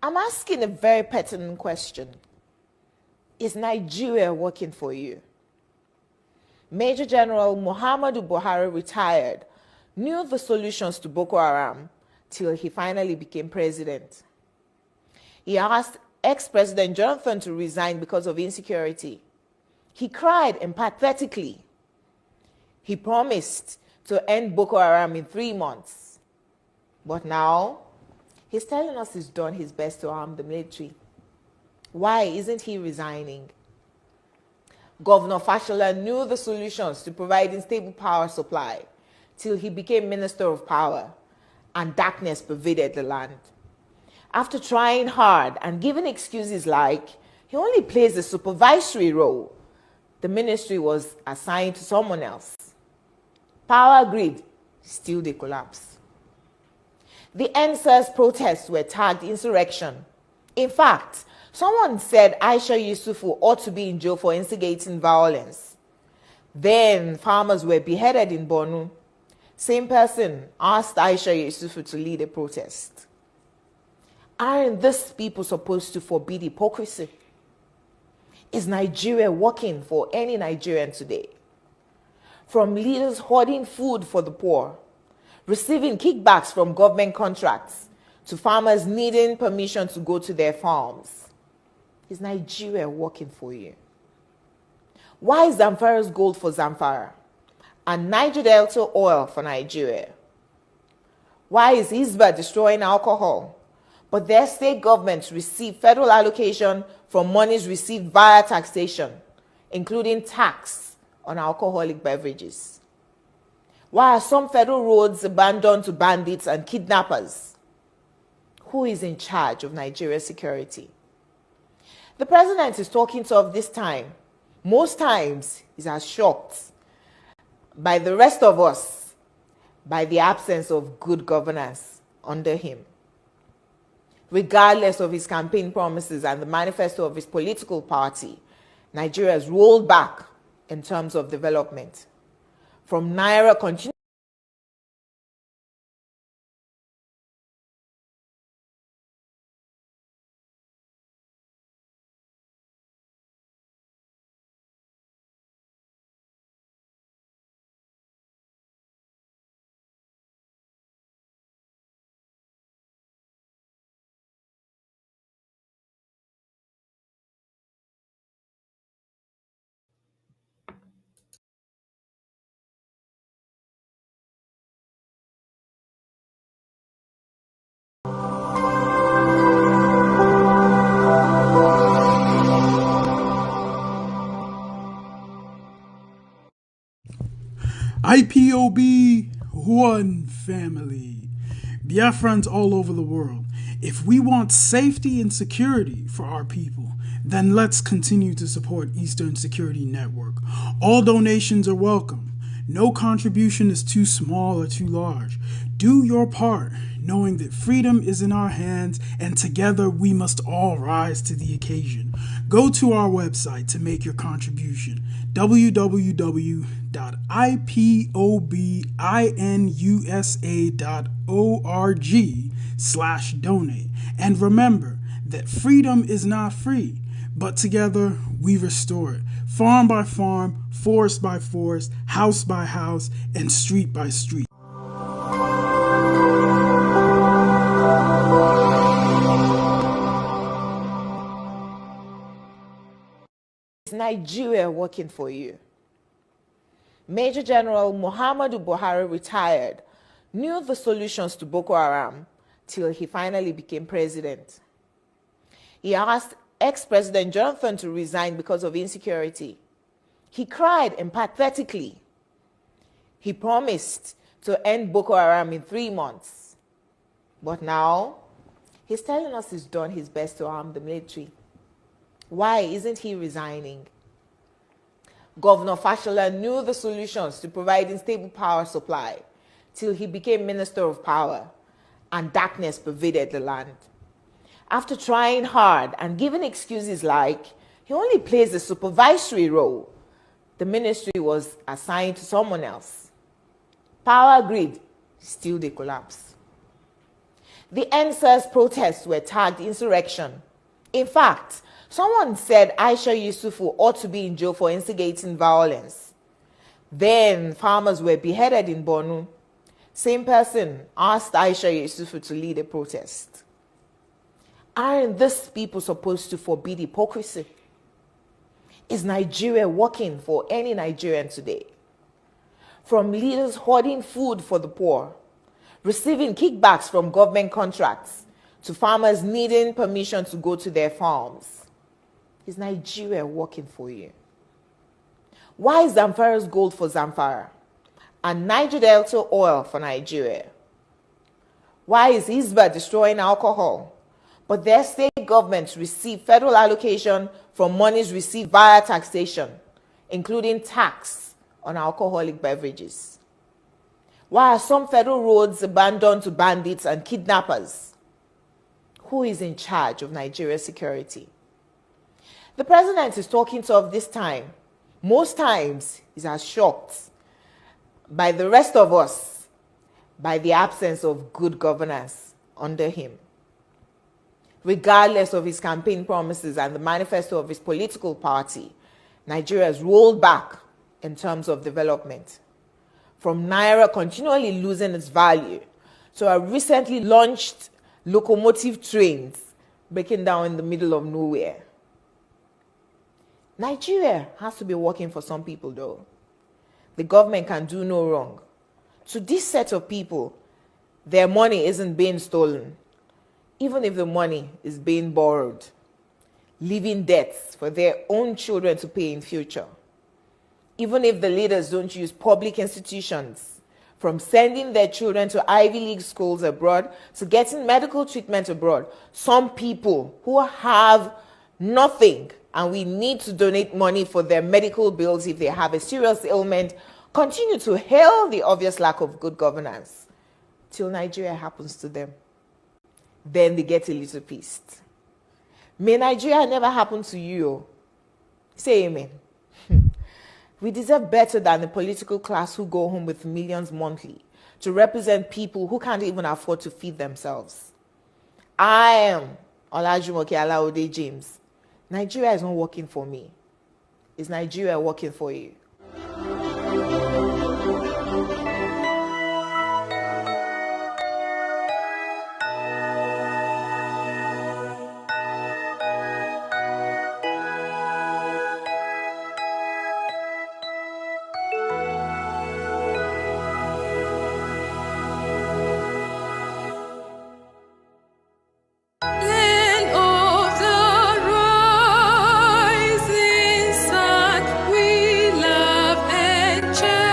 I'm asking a very pertinent question. Is Nigeria working for you? Major General Muhammadu Buhari retired, knew the solutions to Boko Haram till he finally became president. He asked ex-President Jonathan to resign because of insecurity. He cried empathetically. He promised to end Boko Haram in 3 months. But now, he's telling us he's done his best to arm the military. Why isn't he resigning? Governor Fashola knew the solutions to providing stable power supply till he became Minister of Power, and darkness pervaded the land. After trying hard and giving excuses like he only plays a supervisory role, the ministry was assigned to someone else. Power grid, still they collapse. The NSAS protests were tagged insurrection. In fact, someone said Aisha Yusufu ought to be in jail for instigating violence. Then farmers were beheaded in Borno. Same person asked Aisha Yusufu to lead a protest. Aren't these people supposed to forbid hypocrisy? Is Nigeria working for any Nigerian today? From leaders hoarding food for the poor, receiving kickbacks from government contracts, to farmers needing permission to go to their farms. Is Nigeria working for you? Why is Zamfara's gold for Zamfara and Niger Delta oil for Nigeria? Why is Hisbah destroying alcohol, but their state governments receive federal allocation from monies received via taxation, including tax on alcoholic beverages? Why are some federal roads abandoned to bandits and kidnappers? Who is in charge of Nigeria's security? The president is talking tough this time. Most times, he's as shocked by the rest of us by the absence of good governance under him. Regardless of his campaign promises and the manifesto of his political party, Nigeria has rolled back in terms of development. From Naira continuing IPOB, one family. Biafrans all over the world. If we want safety and security for our people, then let's continue to support Eastern Security Network. All donations are welcome. No contribution is too small or too large. Do your part, knowing that freedom is in our hands and together we must all rise to the occasion. Go to our website to make your contribution, www.ipobinUSA.org/donate. And remember that freedom is not free, but together we restore it. Farm by farm, forest by forest, house by house, and street by street. Is Nigeria working for you? Major General Muhammadu Buhari retired, knew the solutions to Boko Haram till he finally became president. He asked ex-President Jonathan to resign because of insecurity. He cried empathetically. He promised to end Boko Haram in 3 months. But now, he's telling us he's done his best to arm the military. Why isn't he resigning? Governor Fashola knew the solutions to providing stable power supply till he became Minister of Power, and darkness pervaded the land. After trying hard and giving excuses like he only plays a supervisory role, the ministry was assigned to someone else. Power grid, still they collapse. The NSAS protests were tagged insurrection. In fact, someone said Aisha Yusufu ought to be in jail for instigating violence. Then farmers were beheaded in Borno. Same person asked Aisha Yusufu to lead a protest. Aren't these people supposed to forbid hypocrisy? Is Nigeria working for any Nigerian today? From leaders hoarding food for the poor, receiving kickbacks from government contracts, to farmers needing permission to go to their farms. Is Nigeria working for you? Why is Zamfara's gold for Zamfara and Niger Delta oil for Nigeria? Why is Hisbah destroying alcohol, but their state governments receive federal allocation from monies received via taxation, including tax on alcoholic beverages? Why are some federal roads abandoned to bandits and kidnappers? Who is in charge of Nigeria's security? The president is talking tough this time. Most times, he's as shocked by the rest of us by the absence of good governance under him. Regardless of his campaign promises and the manifesto of his political party, Nigeria has rolled back in terms of development. From Naira continually losing its value to our recently launched locomotive trains breaking down in the middle of nowhere. Nigeria has to be working for some people though. The government can do no wrong. To this set of people, their money isn't being stolen, even if the money is being borrowed, leaving debts for their own children to pay in future. Even if the leaders don't use public institutions, from sending their children to Ivy League schools abroad to getting medical treatment abroad, some people who have nothing and we need to donate money for their medical bills if they have a serious ailment, continue to hail the obvious lack of good governance till Nigeria happens to them. Then they get a little pissed. May Nigeria never happen to you. Say amen. We deserve better than the political class who go home with millions monthly to represent people who can't even afford to feed themselves. I am Olajumoke Alaode James. Nigeria is not working for me. Is Nigeria working for you? Rising sun, we love and cherish.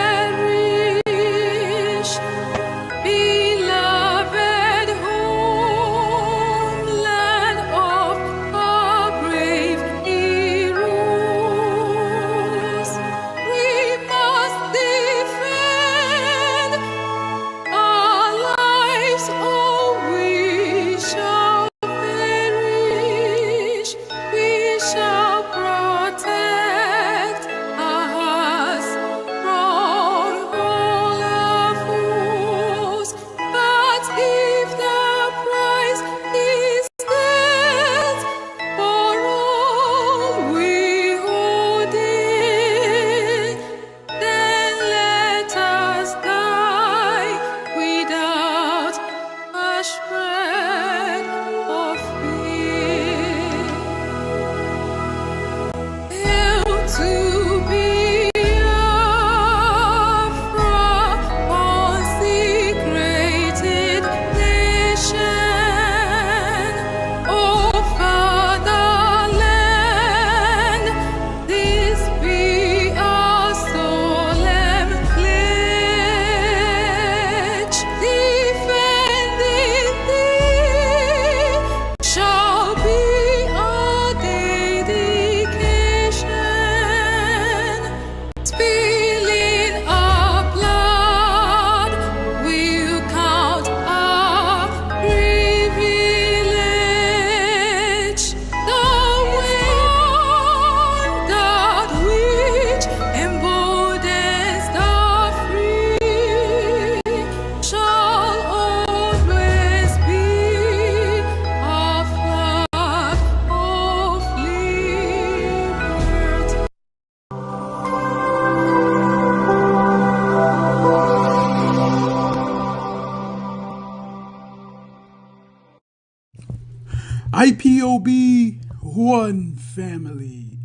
one family.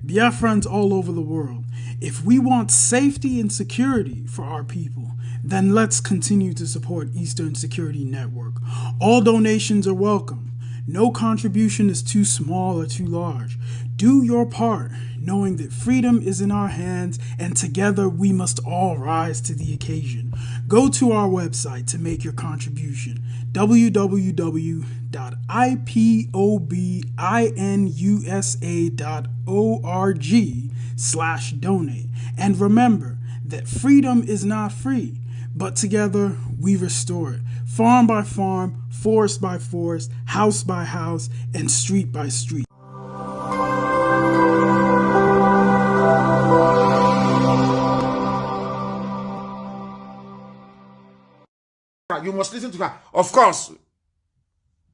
Biafrans all over the world, if we want safety and security for our people, then let's continue to support Eastern Security Network. All donations are welcome. No contribution is too small or too large. Do your part, knowing that freedom is in our hands and together we must all rise to the occasion. Go to our website to make your contribution, www.ipobinUSA.org/donate. And remember that freedom is not free, but together we restore it, farm by farm, forest by forest, house by house, and street by street. You must listen to her. Of course,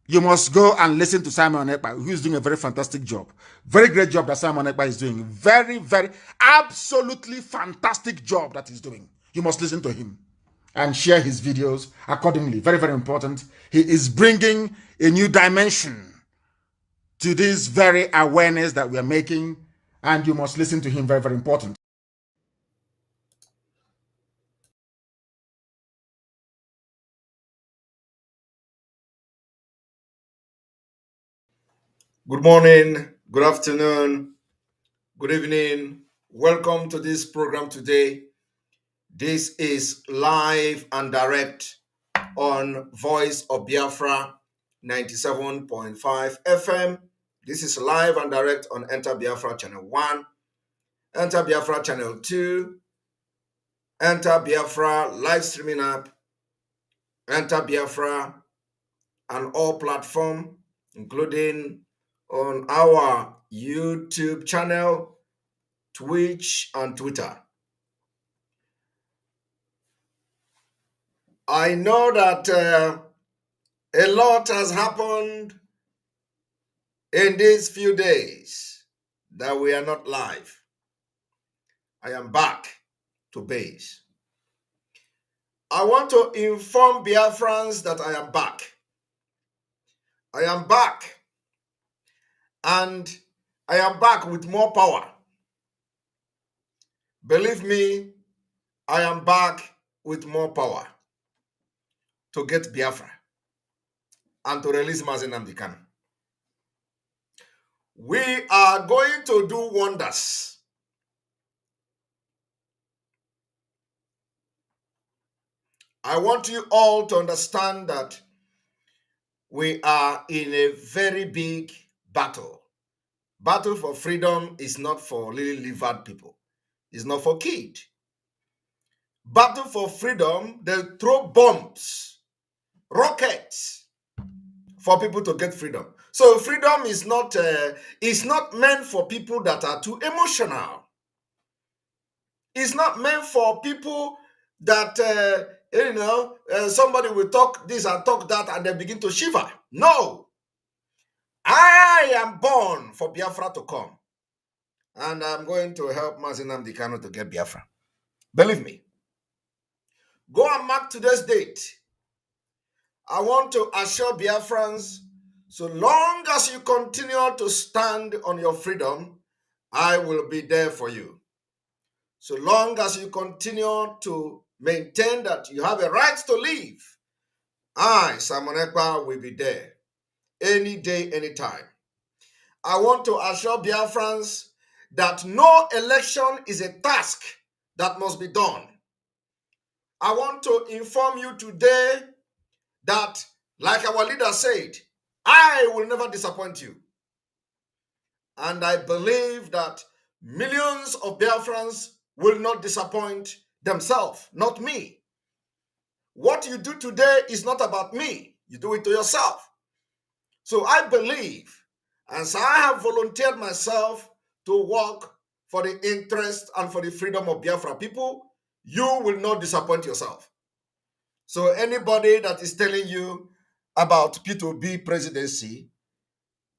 you must go and listen to Simon Ekpa, who is doing a very fantastic job. Very great job that Simon Ekpa is doing. Very, very, absolutely fantastic job that he's doing. You must listen to him and share his videos accordingly. Very, very important. He is bringing a new dimension to this very awareness that we are making, and you must listen to him. Very, very important. Good morning, good afternoon, good evening. Welcome to this program today. This is live and direct on Voice of Biafra 97.5 FM. This is live and direct on Enter Biafra Channel 1, Enter Biafra Channel 2, Enter Biafra live streaming app, Enter Biafra, and all platforms, including on our YouTube channel, Twitch, and Twitter. I know that a lot has happened in these few days that we are not live. I am back to base. I want to inform Biafrans that I am back. I am back. And I am back with more power. Believe me, I am back with more power to get Biafra and to release Mazi Nnamdi Kanu. We are going to do wonders. I want you all to understand that we are in a very big battle. Battle for freedom is not for lily-livered people. It's not for kids. Battle for freedom, they throw bombs, rockets for people to get freedom. So freedom is not meant for people that are too emotional. It's not meant for people that somebody will talk this and talk that and they begin to shiver. No. I am born for Biafra to come. And I'm going to help Mazi Nnamdi Kanu to get Biafra. Believe me. Go and mark today's date. I want to assure Biafrans, so long as you continue to stand on your freedom, I will be there for you. So long as you continue to maintain that you have a right to live, I, Simon Ekpa, will be there any day, anytime. I want to assure Biafrans that no election is a task that must be done. I want to inform you today that, like our leader said, I will never disappoint you. And I believe that millions of Biafrans will not disappoint themselves, not me. What you do today is not about me. You do it to yourself. So I believe, and so I have volunteered myself to work for the interest and for the freedom of Biafra people, you will not disappoint yourself. So anybody that is telling you about P2B presidency,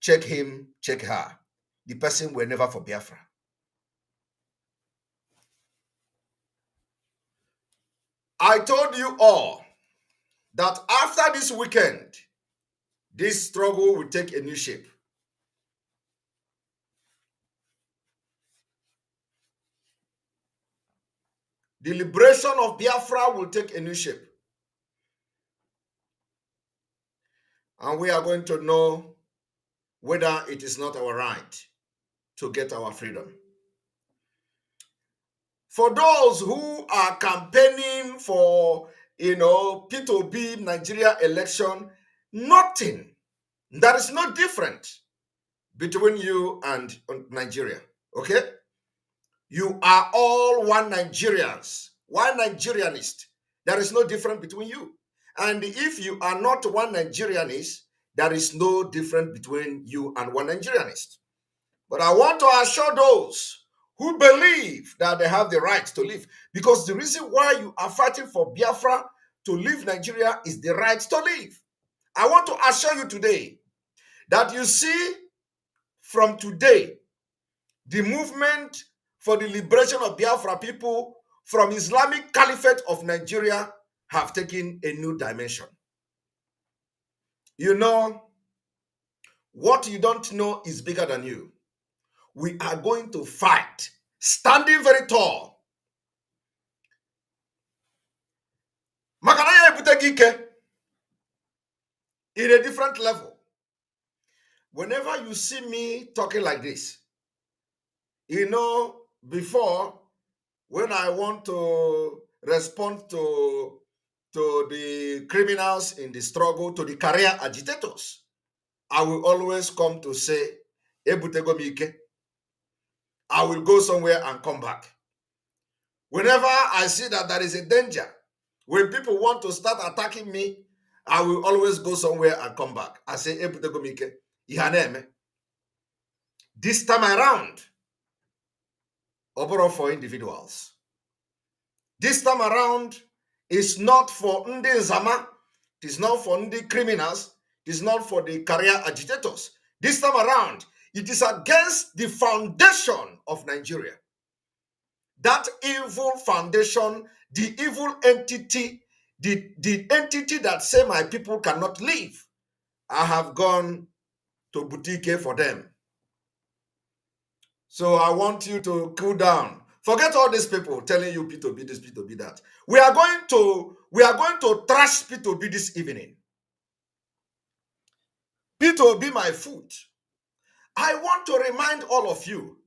check him, check her. The person will never for Biafra. I told you all that after this weekend, this struggle will take a new shape. the liberation of Biafra will take a new shape. And we are going to know whether it is not our right to get our freedom. For those who are campaigning for, P2B Nigeria election, nothing. There is no difference between you and Nigeria, okay? You are all one Nigerians, one Nigerianist. There is no difference between you. And if you are not one Nigerianist, there is no difference between you and one Nigerianist. But I want to assure those who believe that they have the right to live, because the reason why you are fighting for Biafra to leave Nigeria is the right to live. I want to assure you today that you see from today, the movement for the liberation of Biafra people from Islamic Caliphate of Nigeria have taken a new dimension. You know, what you don't know is bigger than you. We are going to fight, standing very tall. Makanaya Ebutegike in a different level. Whenever you see me talking like this, before, when I want to respond to the criminals in the struggle, to the career agitators, I will always come to say, Ebutegomike. I will go somewhere and come back. Whenever I see that there is a danger, when people want to start attacking me, I will always go somewhere and come back. I say, Ebutegomike, Ihaneme. This time around, Oboro for individuals. This time around, it's not for Ndi Zama, it is not for Ndi criminals, it is not for the career agitators. This time around, it is against the foundation of Nigeria. That evil foundation, the evil entity, the entity that say my people cannot live. I have gone to boutique for them. So I want you to cool down. Forget all these people telling you P2B this, P2B that. We are going to trash P2B this evening. P2B my food. I want to remind all of you,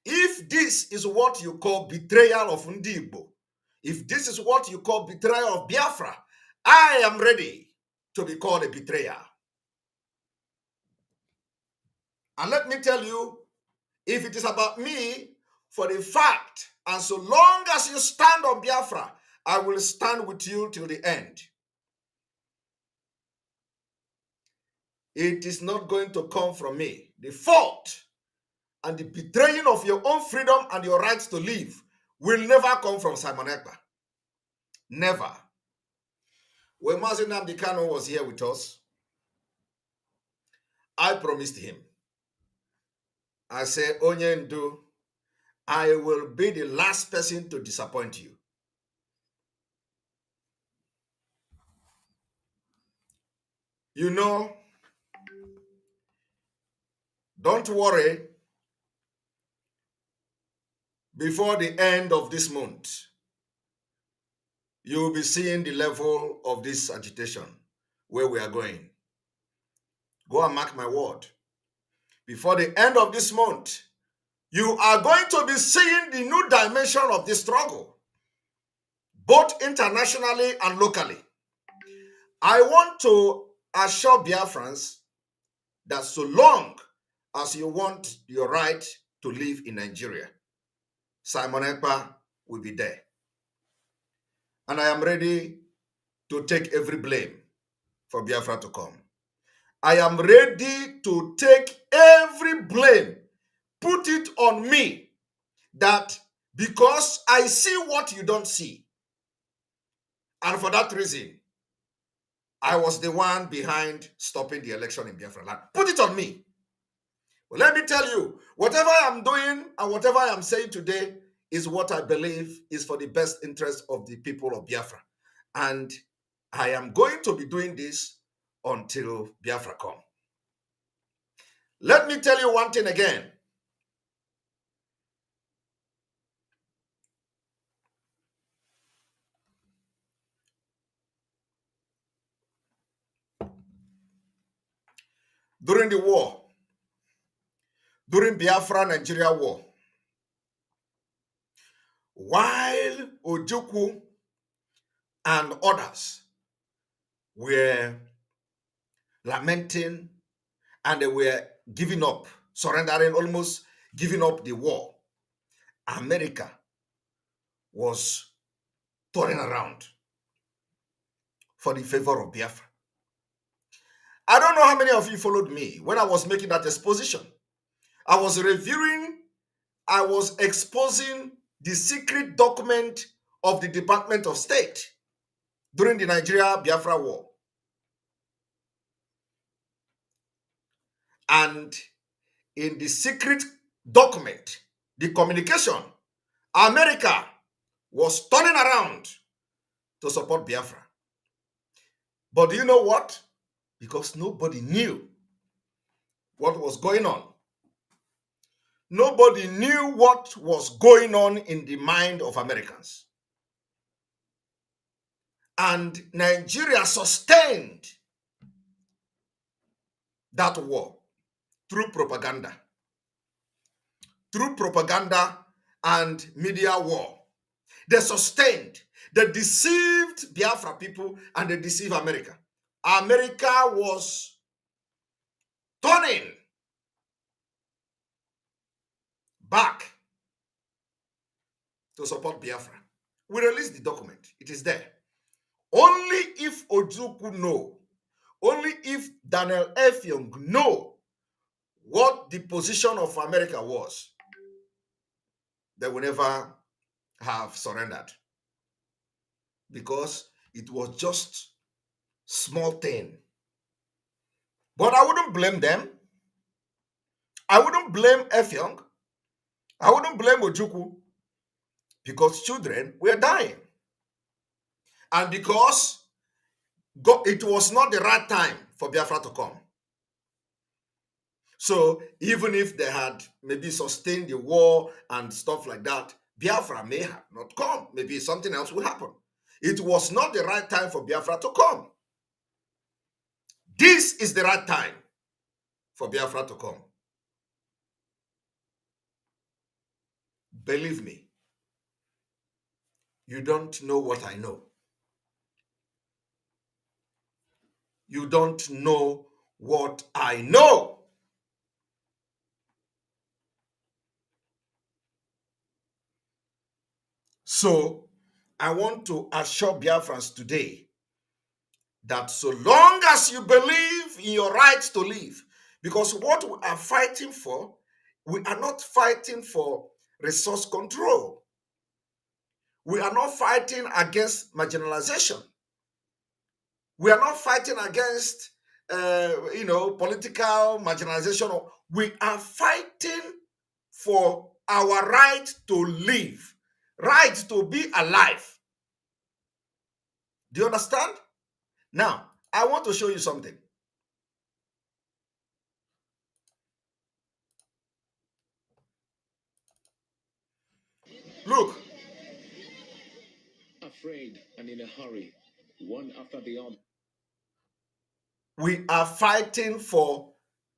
if this is what you call betrayal of Ndigbo, if this is what you call betrayal of Biafra, I am ready to be called a betrayer. And let me tell you, if it is about me, for the fact, and so long as you stand on Biafra, I will stand with you till the end. It is not going to come from me. The fault and the betraying of your own freedom and your rights to live will never come from Simon Ekpa. Never. When Mazi Nnamdi Kanu was here with us, I promised him. I said, Onyendu, I will be the last person to disappoint you. You know, don't worry. Before the end of this month, you will be seeing the level of this agitation, where we are going. Go and mark my word. Before the end of this month, you are going to be seeing the new dimension of this struggle, both internationally and locally. I want to assure Biafrans that so long as you want your right to live in Nigeria, Simon Ekpa will be there. And I am ready to take every blame for Biafra to come. I am ready to take every blame, put it on me, that because I see what you don't see. And for that reason, I was the one behind stopping the election in Biafra land. Put it on me. Well, let me tell you, whatever I am doing and whatever I am saying today is what I believe is for the best interest of the people of Biafra. And I am going to be doing this until Biafra come. Let me tell you one thing again. during the war, during Biafra-Nigeria war, while Ojukwu and others were lamenting and they were giving up, surrendering, almost giving up the war, America was turning around for the favor of Biafra. I don't know how many of you followed me when I was making that exposition. I was reviewing, I was exposing the secret document of the Department of State during the Nigeria-Biafra war. And in the secret document, the communication, America was turning around to support Biafra. But do you know what? Because nobody knew what was going on. Nobody knew what was going on in the mind of Americans. And Nigeria sustained that war through propaganda. Through propaganda and media war. They sustained, they deceived Biafra people and they deceived America. America was turning back to support Biafra. We released the document. It is there. Only if Ojukwu know, only if Daniel Effiong know what the position of America was, they will never have surrendered. Because it was just small thing. But I wouldn't blame them. I wouldn't blame Effiong. I wouldn't blame Ojukwu. Because children were dying. And because it was not the right time for Biafra to come. So even if they had maybe sustained the war and stuff like that, Biafra may have not come. Maybe something else will happen. It was not the right time for Biafra to come. This is the right time for Biafra to come. Believe me, you don't know what I know. You don't know what I know. So, I want to assure Biafrans today that so long as you believe in your right to live, because what we are fighting for, we are not fighting for resource control. We are not fighting against marginalization. We are not fighting against, political marginalization. We are fighting for our right to live, right to be alive. Do you understand? Now, I want to show you something. Look. Afraid and in a hurry, one after the other. We are fighting for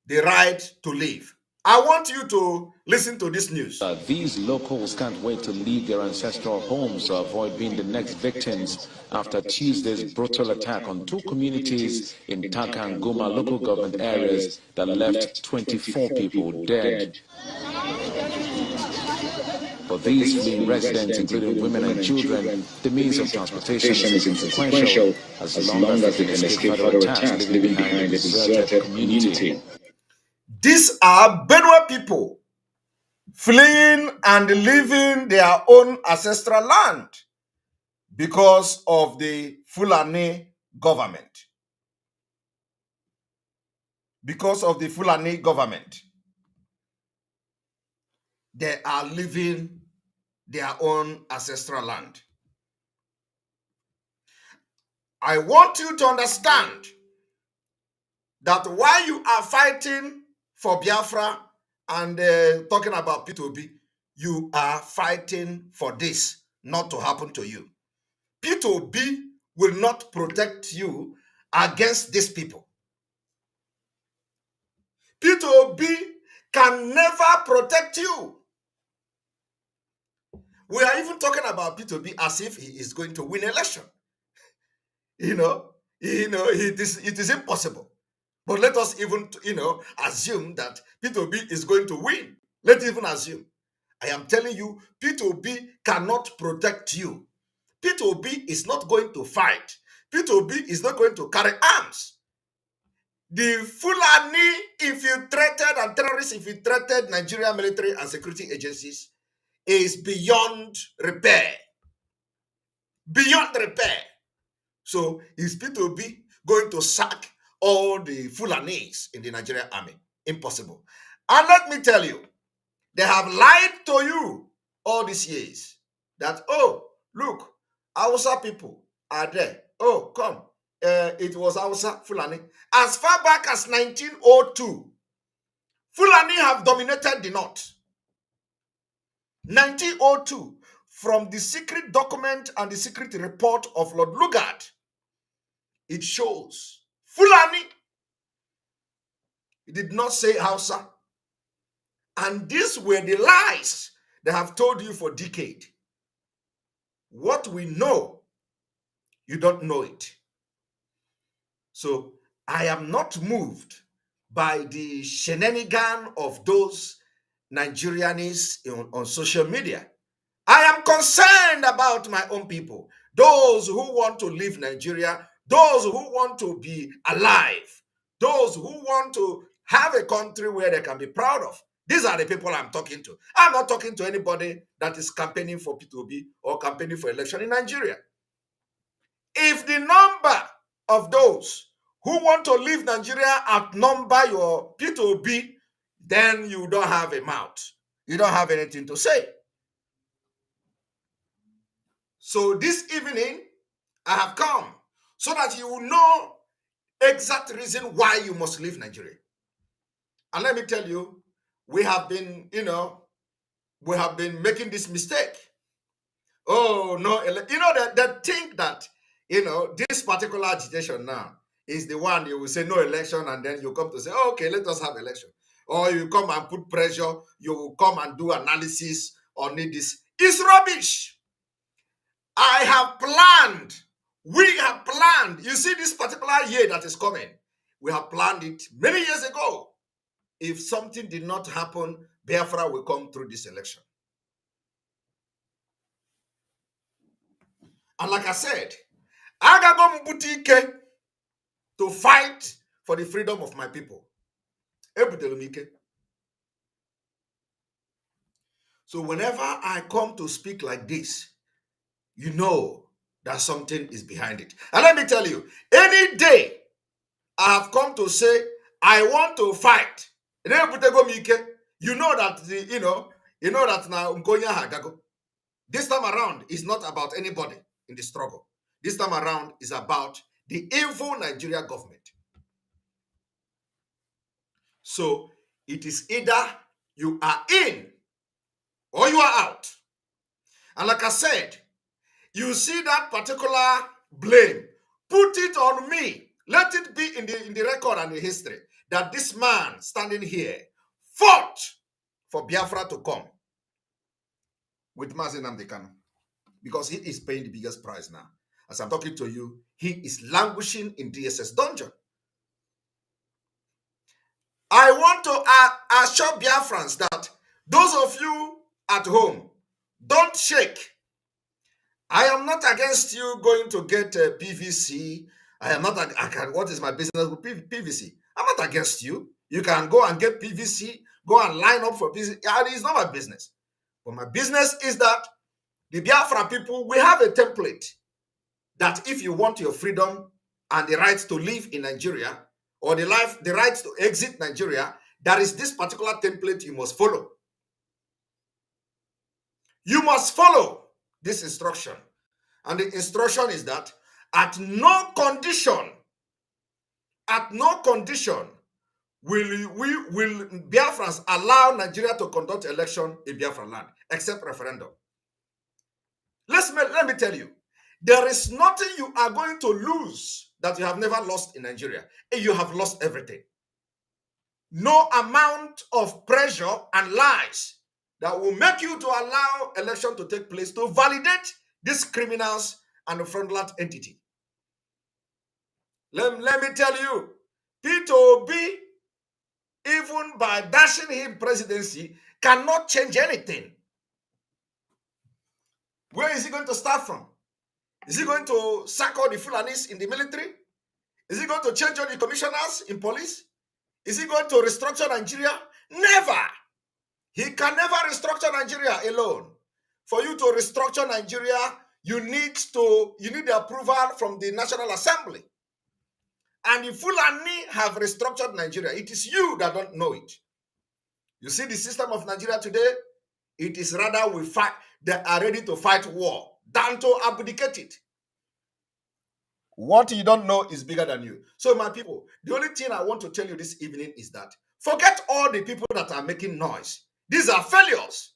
the right to live. I want you to listen to this news. These locals can't wait to leave their ancestral homes to avoid being the next victims after Tuesday's brutal attack on two communities in Taka and Goma local government areas that left 24 people dead. For these fleeing residents, including women and children, the means of transportation is inconsequential as long as they can escape further attacks living behind a deserted community. These are Benue people fleeing and leaving their own ancestral land because of the Fulani government. Because of the Fulani government, they are leaving their own ancestral land. I want you to understand that while you are fighting for Biafra and talking about P2B, you are fighting for this not to happen to you. P2B will not protect you against these people. Peter Obi can never protect you. We are even talking about Peter Obi as if he is going to win election. It is impossible. But let us even, assume that Peter Obi is going to win. Let's even assume. I am telling you, Peter Obi cannot protect you. Peter Obi is not going to fight. Peter Obi is not going to carry arms. The Fulani infiltrated and terrorists infiltrated Nigerian military and security agencies is beyond repair. Beyond repair. So is Peter Obi going to sack all the Fulanis in the Nigerian army? Impossible. And let me tell you, they have lied to you all these years that, oh, look, Hausa people are there. Oh, come. It was Hausa, Fulani. As far back as 1902, Fulani have dominated the north. 1902, from the secret document and the secret report of Lord Lugard, it shows Fulani. It did not say Hausa. And these were the lies they have told you for decades. What we know, you don't know it. So I am not moved by the shenanigan of those Nigerians on social media. I am concerned about my own people, those who want to leave Nigeria, those who want to be alive, those who want to have a country where they can be proud of. These are the people I'm talking to. I'm not talking to anybody that is campaigning for P2B or campaigning for election in Nigeria. If the number of those who want to leave Nigeria outnumber your P2B, then you don't have a mouth. You don't have anything to say. So this evening, I have come so that you will know exact reason why you must leave Nigeria. And let me tell you, we have been, making this mistake. Oh, no, they think that, this particular agitation now is the one you will say no election, and then you come to say, oh, okay, let us have election. Or you come and put pressure, you will come and do analysis on this. It's rubbish. I have planned. We have planned. You see this particular year that is coming. We have planned it many years ago. If something did not happen, Biafra will come through this election. And like I said, I got Mbutike to fight for the freedom of my people. So whenever I come to speak like this, you know that something is behind it. And let me tell you, any day I have come to say, I want to fight. You know that now this time around is not about anybody in the struggle. This time around is about the evil Nigeria government. So it is either you are in or you are out. And like I said, you see that particular blame, put it on me. Let it be in the record and the history that this man standing here fought for Biafra to come with Mazi Nnamdi Kanu, because he is paying the biggest price now. As I'm talking to you, he is languishing in DSS dungeon. I want to assure Biafrans that those of you at home, don't shake. I am not against you going to get PVC. I am not, what is my business with PVC? I'm not against you. You can go and get PVC, go and line up for PVC. It's not my business. But my business is that the Biafra people, we have a template that if you want your freedom and the right to live in Nigeria, or the right to exit Nigeria, there is this particular template you must follow. You must follow this instruction. And the instruction is that at no condition will Biafrans allow Nigeria to conduct election in Biafra land, except referendum. Let me tell you, there is nothing you are going to lose that you have never lost in Nigeria. You have lost everything. no amount of pressure and lies that will make you to allow election to take place to validate these criminals and fraudulent entity. Let me tell you, Peter Obi, even by dashing him presidency, cannot change anything. Where is he going to start from? Is he going to sack all the Fulanis in the military? Is he going to change all the commissioners in police? Is he going to restructure Nigeria? Never. He can never restructure Nigeria alone. For you to restructure Nigeria, you need the approval from the National Assembly. And if Fulani have restructured Nigeria, it is you that don't know it. You see the system of Nigeria today, it is rather we fight, they are ready to fight war than to abdicate it. What you don't know is bigger than you. So my people, the only thing I want to tell you this evening is that forget all the people that are making noise. These are failures.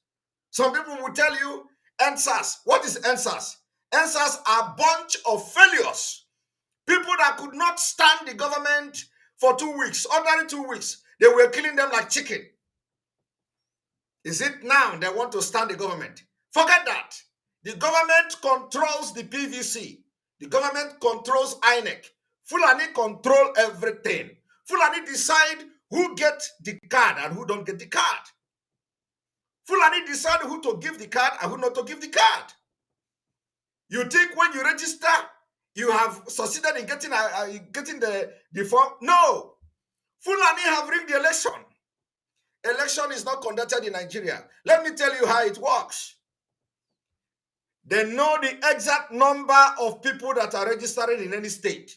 Some people will tell you, NSAS. What is NSAS? NSAS are a bunch of failures. People that could not stand the government for 2 weeks, ordinary 2 weeks. They were killing them like chicken. Is it now they want to stand the government? Forget that. The government controls the PVC. The government controls INEC. Fulani control everything. Fulani decide who get the card and who don't get the card. Fulani decide who to give the card and who not to give the card. You think when you register, you have succeeded in getting the form? No. Fulani have rigged the election. Election is not conducted in Nigeria. Let me tell you how it works. They know the exact number of people that are registering in any state.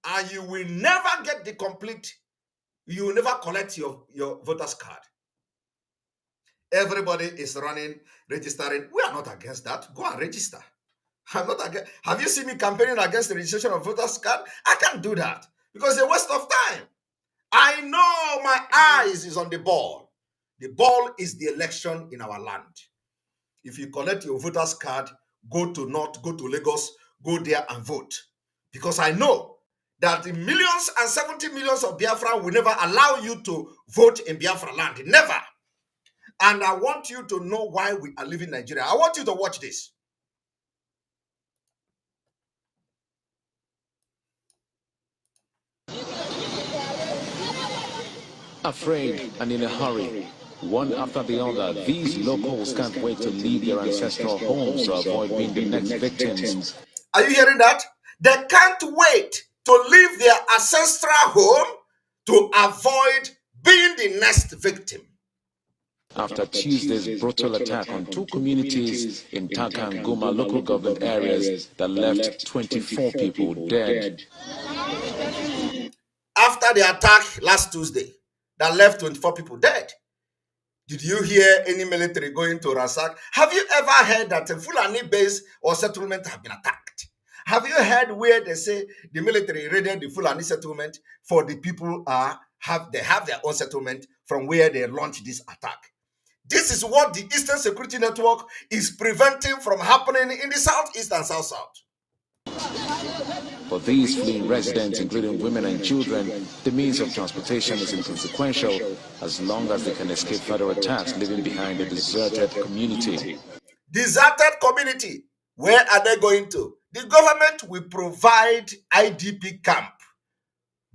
And you will never get the complete, you will never collect your voter's card. Everybody is running, registering. We are not against that. Go and register. I'm not against. Have you seen me campaigning against the registration of voters card? I can't do that because it's a waste of time. I know my eyes is on the ball. The ball is the election in our land. If you collect your voters card, go to North, go to Lagos, go there and vote. Because I know that the millions and 70 millions of Biafra will never allow you to vote in Biafra land. Never. And I want you to know why we are leaving Nigeria. I want you to watch this. Afraid and in a hurry, one after the other, these locals can't wait to leave their ancestral homes to avoid being the next victims. Are you hearing that? They can't wait to leave their ancestral home to avoid being the next victim. After Tuesday's brutal attack on 2 communities in Taka and Goma local government areas that left 24 people dead. After the attack last Tuesday that left 24 people dead, did you hear any military going to ransack? Have you ever heard that a Fulani base or settlement have been attacked? Have you heard where they say the military raided the Fulani settlement for the people have their own settlement from where they launched this attack? This is what the Eastern Security Network is preventing from happening in the Southeast and South-South. For these fleeing residents, including women and children, the means of transportation is inconsequential as long as they can escape further attacks, leaving behind a deserted community. Deserted community. Where are they going to? The government will provide IDP camp,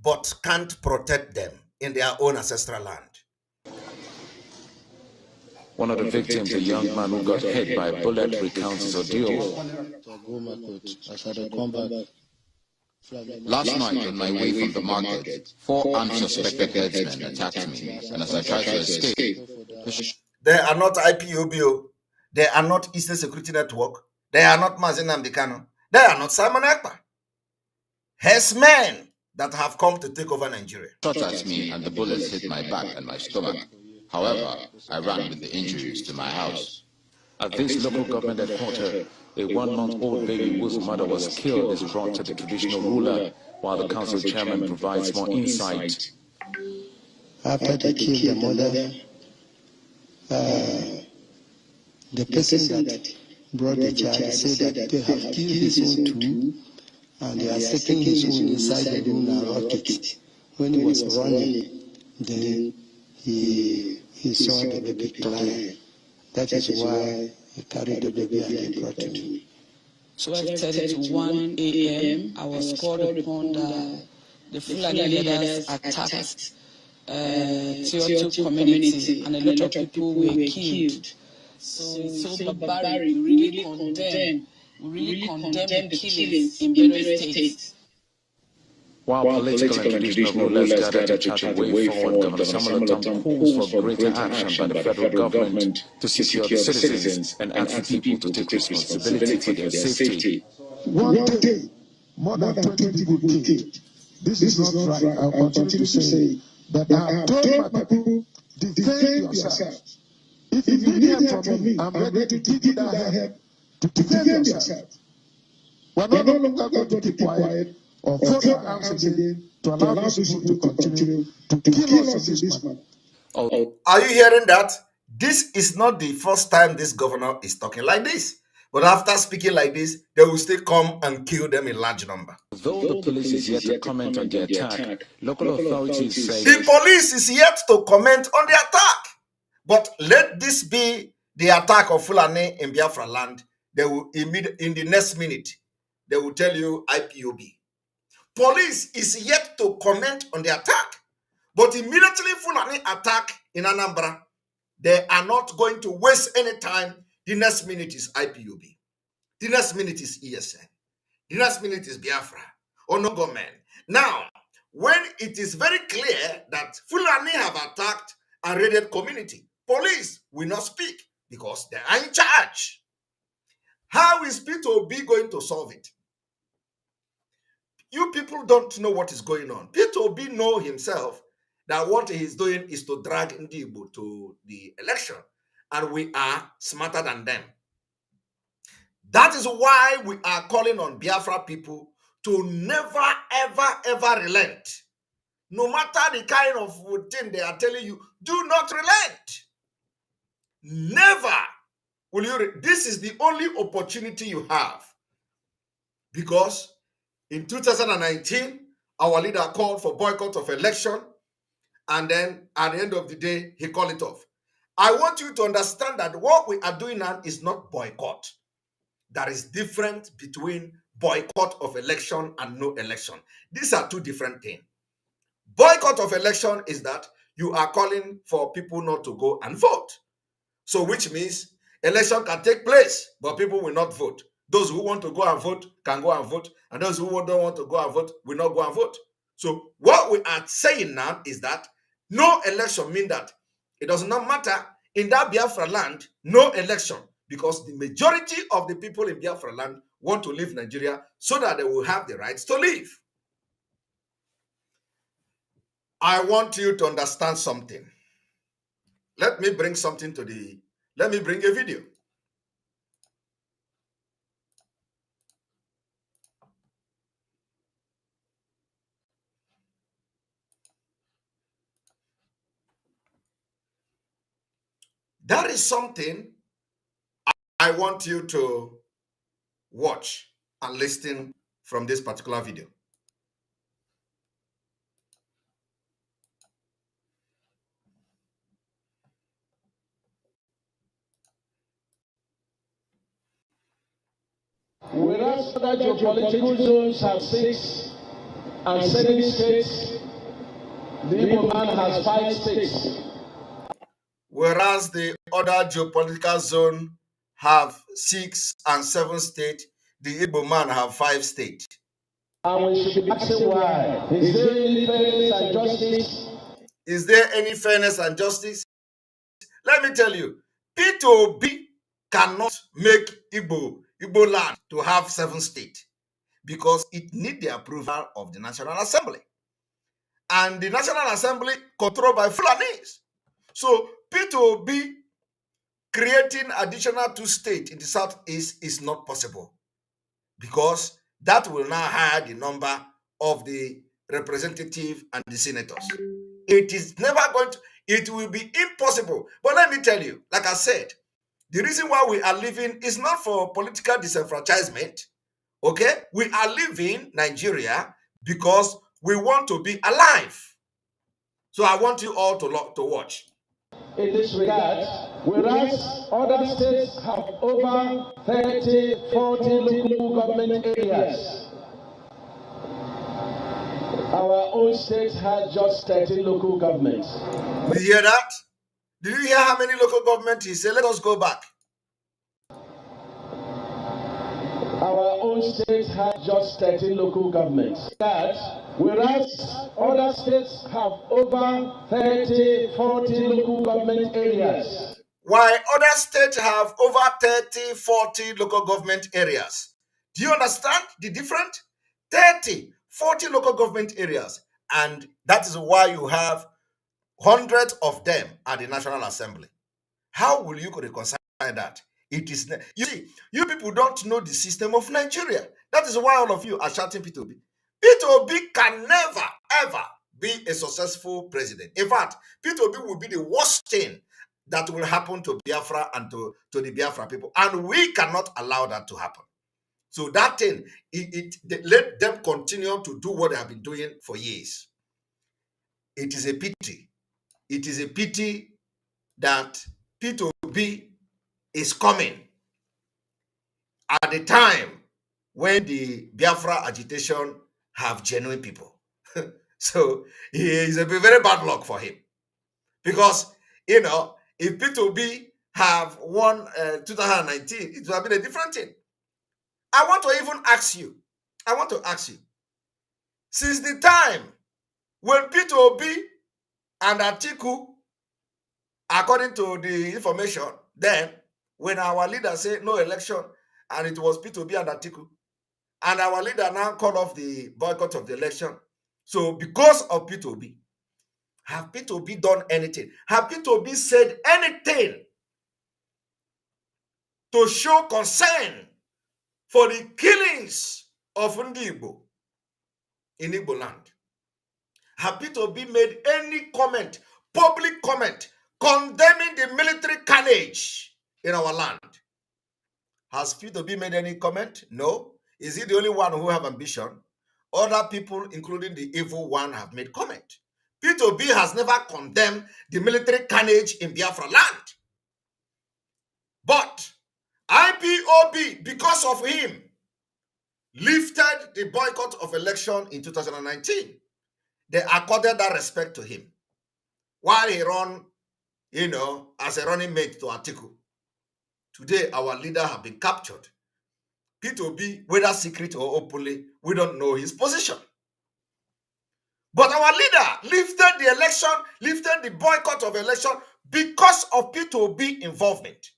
but can't protect them in their own ancestral land. One of the victims, a young man who got hit by a bullet, recounts his ordeal. Last night, on my way from the market, 4 unsuspected herdsmen attacked me, and as I tried to escape... They are not IPOBO. They are not Eastern Security Network. They are not Mazi Nnamdi Kanu. They are not Simon Ekpa. Herdsmen that have come to take over Nigeria. Shot at me, and the bullets hit my back and my stomach. However, I ran with the injuries to my house. At this local government headquarters, a 1-month-old baby whose mother was killed is brought to the traditional ruler, while the council chairman provides more insight. After they killed the mother, the person that brought the child said that they have killed his own too, and they are taking his own inside the room and rocket. When he was running, then he saw the baby crying. That is why he carried the baby and he brought to me. 12:30 to 1 a.m., I was called upon that the Fulani leaders attacked Tioto community and a lot of people were killed. So it's so barbaric. We really condemn the killings in Benue State. While political and traditional rulers gather to chart a way forward, Governor Samuel Ortom calls for greater action by the federal government to secure the citizens and ask the people to take responsibility for their safety. One day, more than 20 people killed. This is not right. I'll continue to say that I have told my people, defend yourself. If you need help from me, I'm ready to give you that help to defend yourself. We're no longer going to keep quiet or fold our arms again to allow those people to continue to kill us in this manner. Are you hearing that? This is not the first time this governor is talking like this. But after speaking like this, they will still come and kill them in large number. Though the police is yet to comment on the attack, local authorities say the police is yet to comment on the attack. But let this be the attack of Fulani in Biafra land. They will in the next minute, they will tell you IPOB. Police is yet to comment on the attack. But immediately Fulani attack in Anambra, they are not going to waste any time. The next minute is IPOB. The next minute is ESN. The next minute is Biafra or no government. Now, when it is very clear that Fulani have attacked and raided community, police will not speak because they are in charge. How is P2B going to solve it? You people don't know what is going on. P2B know himself that what he is doing is to drag Ndibo to the election. And we are smarter than them. That is why we are calling on Biafra people to never, ever, ever relent. No matter the kind of thing they are telling you, do not relent. Never will you. This is the only opportunity you have. Because in 2019, our leader called for boycott of election. And then at the end of the day, he called it off. I want you to understand that what we are doing now is not boycott. There is difference between boycott of election and no election. These are two different things. Boycott of election is that you are calling for people not to go and vote. So which means election can take place, but people will not vote. Those who want to go and vote can go and vote, and those who don't want to go and vote will not go and vote. So what we are saying now is that no election means that it does not matter in that Biafra land, no election, because the majority of the people in Biafra land want to leave Nigeria so that they will have the rights to live. I want you to understand something. Let me bring a video. That is something I want you to watch and listen from this particular video. Whereas other geopolitical zones have 6 and 7 states, the Igbo man has 5 states. Whereas the other geopolitical zone have 6 and 7 states, the Igbo man have 5 states. And we should be asking why. Is there any fairness and justice? Is there any fairness and justice? Let me tell you, P2B cannot make Igbo land to have 7 states because it needs the approval of the National Assembly. And the National Assembly controlled by Fulanis. So P2B creating additional 2 states in the southeast is not possible because that will now hide the number of the representative and the senators. It is never going to, it will be impossible. But let me tell you, like I said, the reason why we are living is not for political disenfranchisement. Okay? We are living Nigeria because we want to be alive. So I want you all to watch. In this regard, whereas other states have over 30, 40 local government areas, our own state has just 30 local governments. Did you hear that? Did you hear how many local governments he said? Let us go back. Our own state has just 30 local governments. Whereas other states have over 30, 40 local government areas. Why other states have over 30, 40 local government areas. Do you understand the difference? 30, 40 local government areas. And that is why you have hundreds of them at the National Assembly. How will you reconcile that? It is, you see, you people don't know the system of Nigeria. That is why all of you are shouting P2B. P2B can never, ever be a successful president. In fact, P2B will be the worst thing that will happen to Biafra and to the Biafra people. And we cannot allow that to happen. So that thing, let them continue to do what they have been doing for years. It is a pity. It is a pity that P2B is coming at the time when the Biafra agitation have genuine people. So it is a very bad luck for him. Because, you know, if P2B have won 2019, it would have been a different thing. I want to even ask you, since the time when P2B and Atiku, according to the information, then when our leader said no election, and it was P2B and Atiku, and our leader now called off the boycott of the election. So because of P2B, have P2B done anything? Have P2B said anything to show concern for the killings of Ndi Igbo in Igbo land? Have P2B made any comment, public comment, condemning the military carnage in our land? Has P2B made any comment? No. Is he the only one who have ambition? Other people, including the evil one, have made comment. P2B has never condemned the military carnage in Biafra land. But IPOB, because of him, lifted the boycott of election in 2019. They accorded that respect to him while he ran, you know, as a running mate to Atiku. Today, our leader have been captured. P2B, whether secret or openly, we don't know his position. But our leader lifted the election, lifted the boycott of election because of P2B involvement.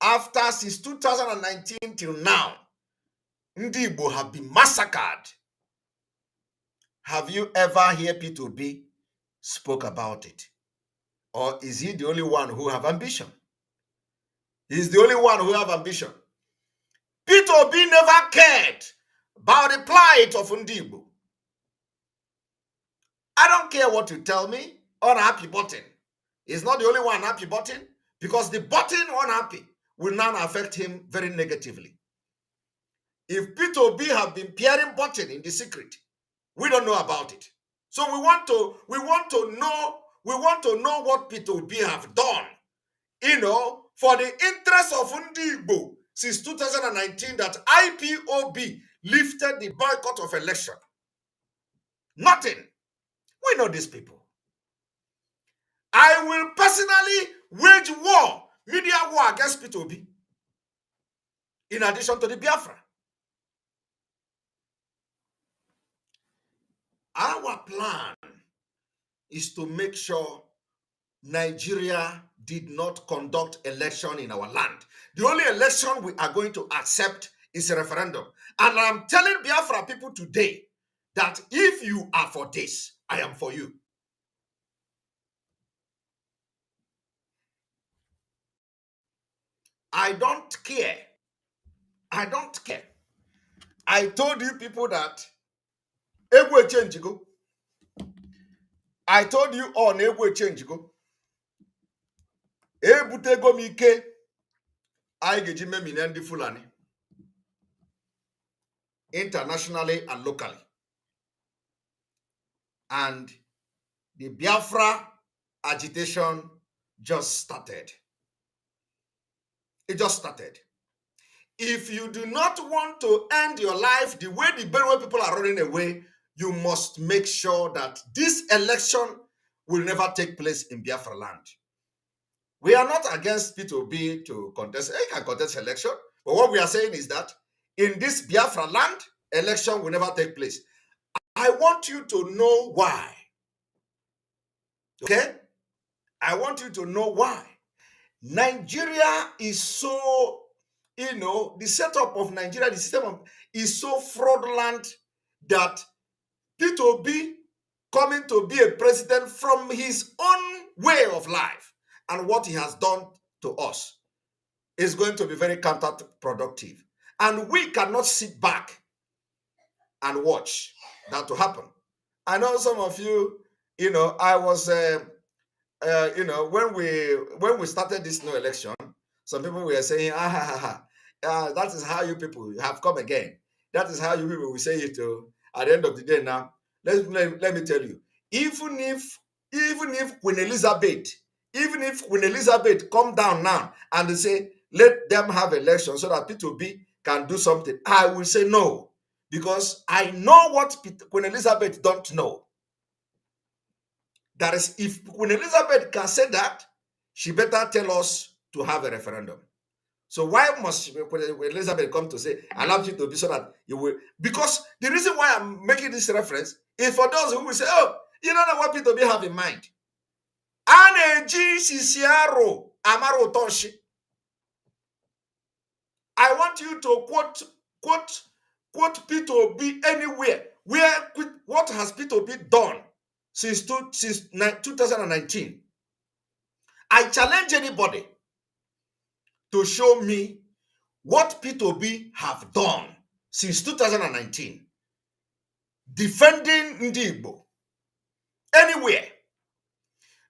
After, since 2019 till now, Ndi Igbo have been massacred. Have you ever heard P2B spoke about it? Or is he the only one who have ambition? He's the only one who have ambition. P2B never cared about the plight of Ndi Igbo. I don't care what you tell me. Unhappy button is not the only one happy button, because the button unhappy will now affect him very negatively. If P2B have been peering button in the secret, we don't know about it. So we want to know what P2B have done, you know, for the interest of Ndi Igbo since 2019, that IPOB lifted the boycott of election. Nothing. We know these people. I will personally wage war, media war against P2B, in addition to the Biafra. Our plan is to make sure Nigeria did not conduct election in our land. The only election we are going to accept is a referendum. And I'm telling Biafra people today that if you are for this, I am for you. I don't care. I don't care. I told you people that Egwe change go. I told you all Egwe change go. Ebute go mike. I geji me minendi Fulani. Internationally and locally. And the Biafra agitation just started. It just started. If you do not want to end your life the way the Benue people are running away, you must make sure that this election will never take place in Biafra land. We are not against P2B to contest. They can contest election. But what we are saying is that in this Biafra land, election will never take place. I want you to know why. Okay? I want you to know why. Nigeria is so, the setup of Nigeria, the system is so fraudulent that P2B coming to be a president from his own way of life and what he has done to us is going to be very counterproductive. And we cannot sit back and watch that to happen. I know some of you, I was, when we started this new election, some people were saying, that is how you people have come again. That is how you people will say it at the end of the day now. Let me tell you, even if Queen Elizabeth come down now and they say, let them have elections so that P2B can do something, I will say no, because I know what Queen Elizabeth don't know. That is, if Queen Elizabeth can say that, she better tell us to have a referendum. So why must Queen Elizabeth come to say, allow you to be so that you will? Because the reason why I'm making this reference is for those who will say, oh, you don't know what P2B have in mind. I want you to quote P2B anywhere. What has P2B done since 2019? I challenge anybody to show me what P2B have done since 2019 defending Ndigbo anywhere.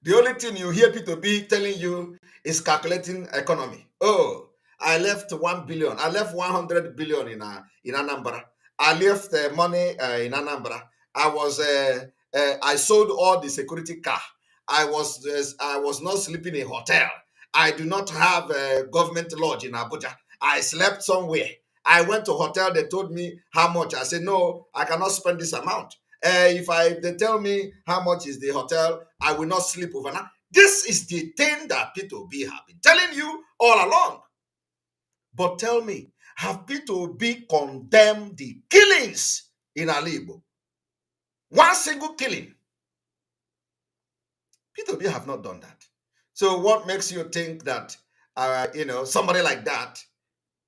The only thing you hear P2B telling you is calculating economy. Oh, I left 1 billion. I left 100 billion in Anambra. I left money in Anambra. I sold all the security car. I was not sleeping in a hotel. I do not have a government lodge in Abuja. I slept somewhere. I went to a hotel. They told me how much. I said, no, I cannot spend this amount. If they tell me how much is the hotel, I will not sleep overnight. This is the thing that P2B have been telling you all along. But tell me, have P2B condemned the killings in Ali Igbo? One single killing. P2B have not done that. So what makes you think that, somebody like that,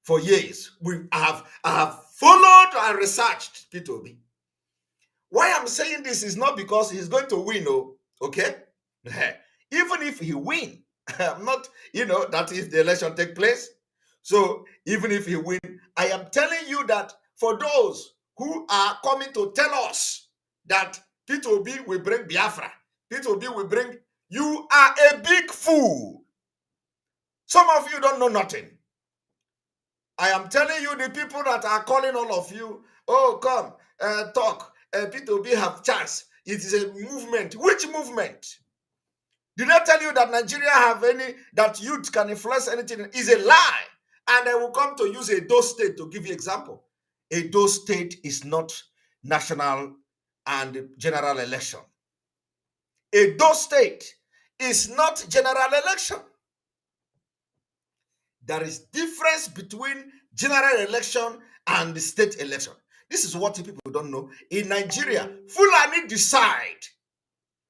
for years, I have followed and researched P2B. Why I'm saying this is not because he's going to win, okay? Even if he win, I'm not, that if the election take place. So even if he win, I am telling you that for those who are coming to tell us that P2B will bring Biafra, P2B will bring, you are a big fool. Some of you don't know nothing. I am telling you, the people that are calling all of you, oh, come, talk. P2B have chance. It is a movement. Which movement? Did I tell you that Nigeria have that youth can influence anything? Is a lie. And I will come to use Edo State to give you example. Edo State is not national and general election. Edo State is not general election. There is difference between general election and the state election. This is what people don't know. In Nigeria, Fulani decide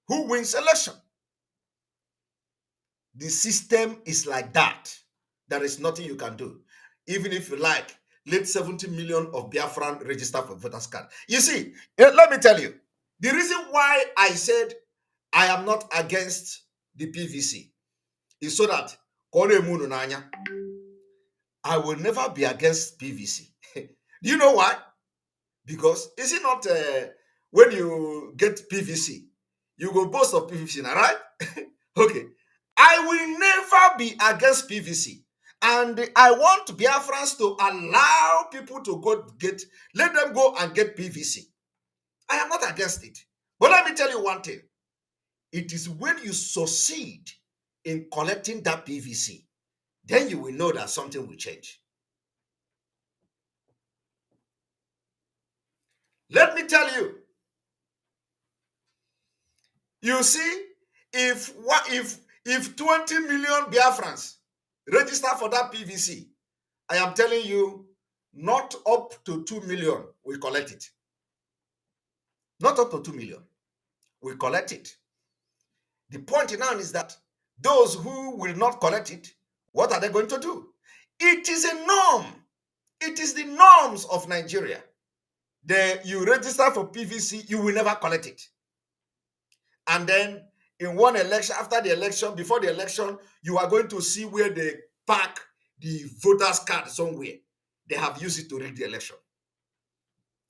who wins election. The system is like that. There is nothing you can do. Even if you like, let 70 million of Biafran register for voters card. You see, let me tell you, the reason why I said I am not against the PVC is so that I will never be against PVC. Do you know why? Because is it not when you get PVC, you go boast of PVC, all right? Okay. I will never be against PVC. And I want Biafrans to allow people to let them go and get PVC. I am not against it. But let me tell you one thing. It is when you succeed in collecting that PVC, then you will know that something will change. Let me tell you, you see, if 20 million Biafrans register for that PVC, I am telling you, not up to 2 million will collect it. Not up to 2 million will collect it. The point now is that those who will not collect it, what are they going to do? It is a norm. It is the norms of Nigeria. You register for PVC, you will never collect it. And then in one election, after the election, before the election, you are going to see where they pack the voters' card somewhere. They have used it to rig the election.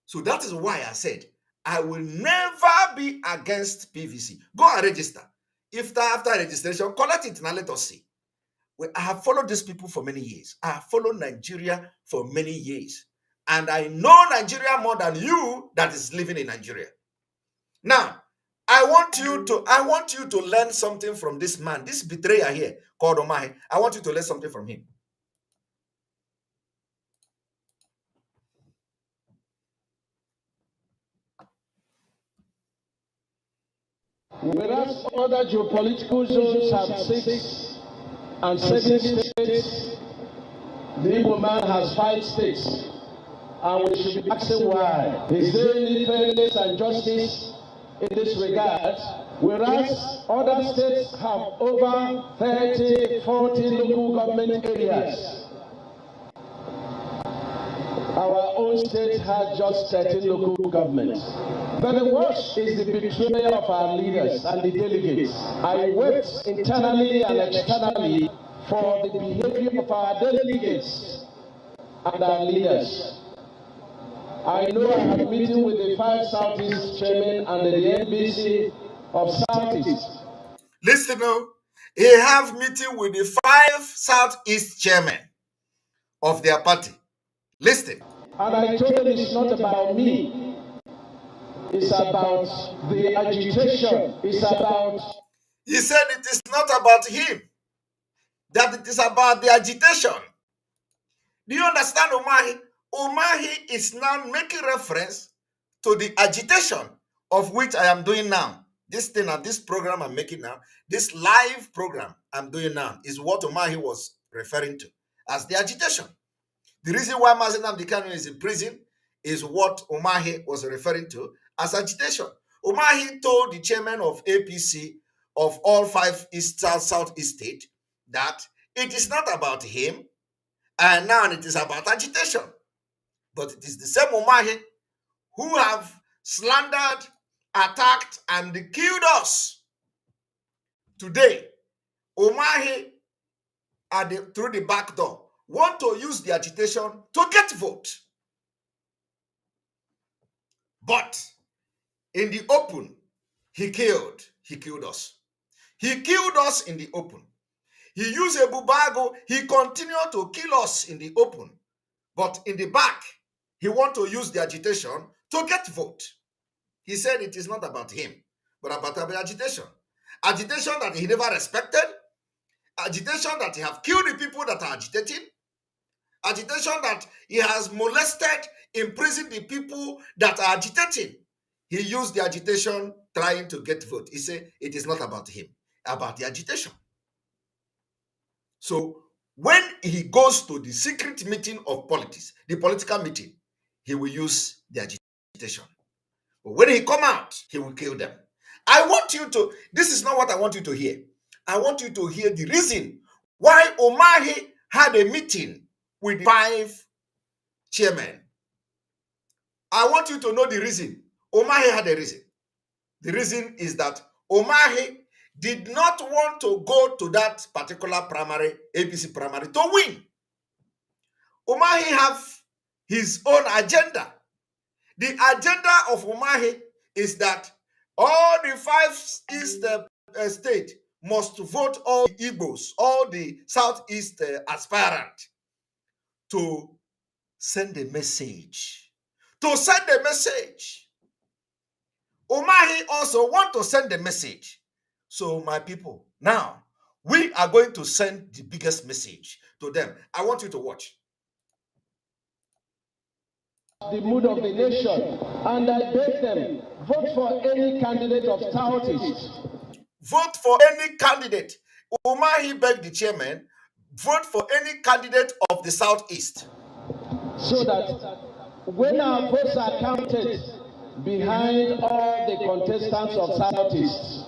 So that is why I said, I will never be against PVC. Go and register. If after registration, collect it now, let us see. I have followed these people for many years. I have followed Nigeria for many years. And I know Nigeria more than you that is living in Nigeria. Now, I want you to learn something from this man, this betrayer here called Umahi. I want you to learn something from him. Whereas other geopolitical zones have 6 and 7 states, the Igbo man has 5 states. And we should be asking why. Is there any fairness and justice in this regard? Whereas other states have over 30, 40 local government areas. Our own state has just 13 local governments. But the worst is the betrayal of our leaders and the delegates. I wept internally and externally for the behavior of our delegates and our leaders. I know I have a meeting with the 5 Southeast chairmen and the NBC of Southeast. Listen, he have meeting with the 5 Southeast chairmen of their party. Listen. And I told them it's not about me. It's about the agitation. It's about... He said it is not about him. That it is about the agitation. Do you understand, Umahi? Umahi is now making reference to the agitation of which I am doing now. This thing and this program I'm making now, this live program I'm doing now is what Umahi was referring to as the agitation. The reason why Mazi Nnamdi Kanu is in prison is what Umahi was referring to as agitation. Umahi told the chairman of APC of all 5 Southeast states that it is not about him, and now it is about agitation. But it is the same Umahi who have slandered, attacked, and killed us. Today, Umahi, through the back door, want to use the agitation to get vote. But in the open, he killed us. He killed us in the open. He used a bubago. He continued to kill us in the open. But in the back, he want to use the agitation to get vote. He said it is not about him, but about agitation. Agitation that he never respected. Agitation that he have killed the people that are agitating. Agitation that he has molested, imprisoned the people that are agitating. He used the agitation trying to get vote. He said it is not about him, about the agitation. So when he goes to the secret meeting of politics, the political meeting, he will use the agitation. But when he come out, he will kill them. I want you to, this is not what I want you to hear. I want you to hear the reason why Umahi had a meeting with 5 chairmen. I want you to know the reason. Umahi had a reason. The reason is that Umahi did not want to go to that particular primary, APC primary, to win. Umahi have his own agenda. The agenda of Umahi is that all the 5 East states must vote all the Igbos, all the Southeast aspirants to send a message. To send a message. Umahi also want to send a message So, my people, now we are going to send the biggest message to them. I want you to watch. The mood of the nation, and I beg them, vote for any candidate of Southeast. Vote for any candidate. Umahi begged the chairman, vote for any candidate of the Southeast. So that when our votes are counted behind all the contestants of Southeast,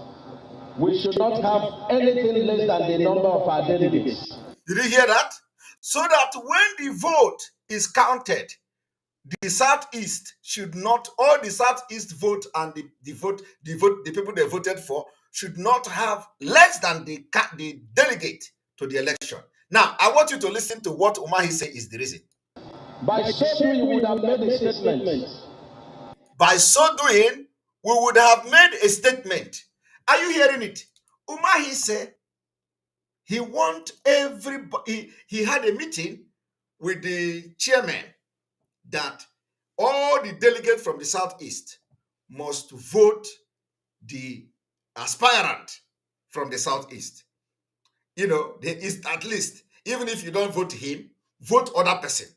we should not have anything less than the number of our delegates. Did you hear that? So that when the vote is counted, the Southeast should not, all the Southeast vote and the people they voted for should not have less than the delegate to the election. Now, I want you to listen to what Umahi said is the reason. By so doing, we would have made a statement. By so doing, we would have made a statement. Are you hearing it? Umahi said he want everybody, he had a meeting with the chairman that all the delegates from the Southeast must vote the aspirant from the Southeast. You know, the East at least. Even if you don't vote him, vote other person.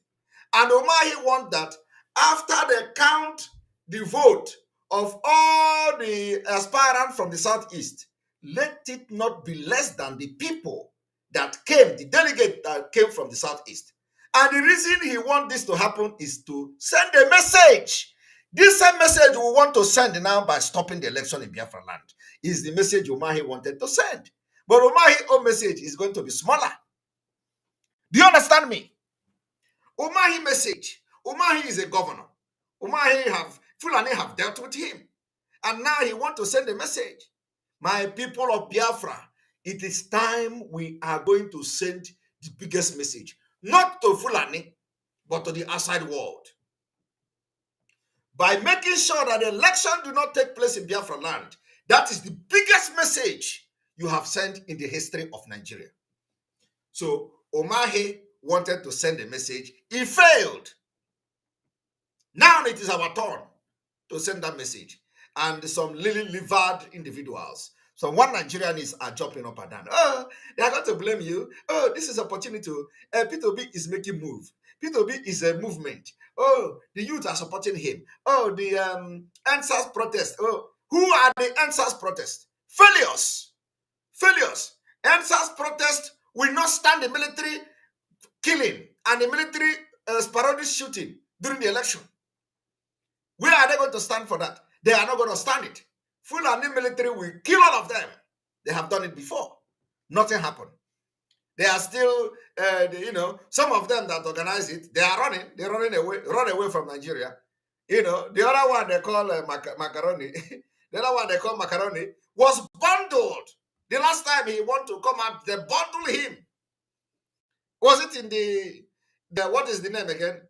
And Umahi want that after they count the vote of all the aspirants from the Southeast, let it not be less than the people that came, the delegate that came from the Southeast. And the reason he wants this to happen is to send a message. This same message we want to send now by stopping the election in Biafra land is the message Umahi wanted to send. But Umahi's own message is going to be smaller. Do you understand me? Umahi message. Umahi is a governor. Fulani have dealt with him. And now he wants to send a message. My people of Biafra, it is time we are going to send the biggest message. Not to Fulani, but to the outside world. By making sure that the election do not take place in Biafra land, that is the biggest message you have sent in the history of Nigeria. So Umahi wanted to send a message. He failed. Now it is our turn to send that message. And some lily-livered individuals, some one Nigerians are jumping up and down. Oh, they are going to blame you. Oh, this is opportunity. P2B is making move. P2B is a movement. Oh, the youth are supporting him. Oh, the NSAS protest. Oh, who are the NSAS protest? Failures. Failures. NSAS protest will not stand the military killing and the military sporadic shooting during the election. Where are they going to stand for that? They are not going to stand it. Fulani military will kill all of them. They have done it before. Nothing happened. They are still, some of them that organize it, they are running. They're run away from Nigeria. You know, the other one they call Macaroni, the other one they call Macaroni was bundled. The last time he wanted to come out, they bundled him. Was it in the what is the name again?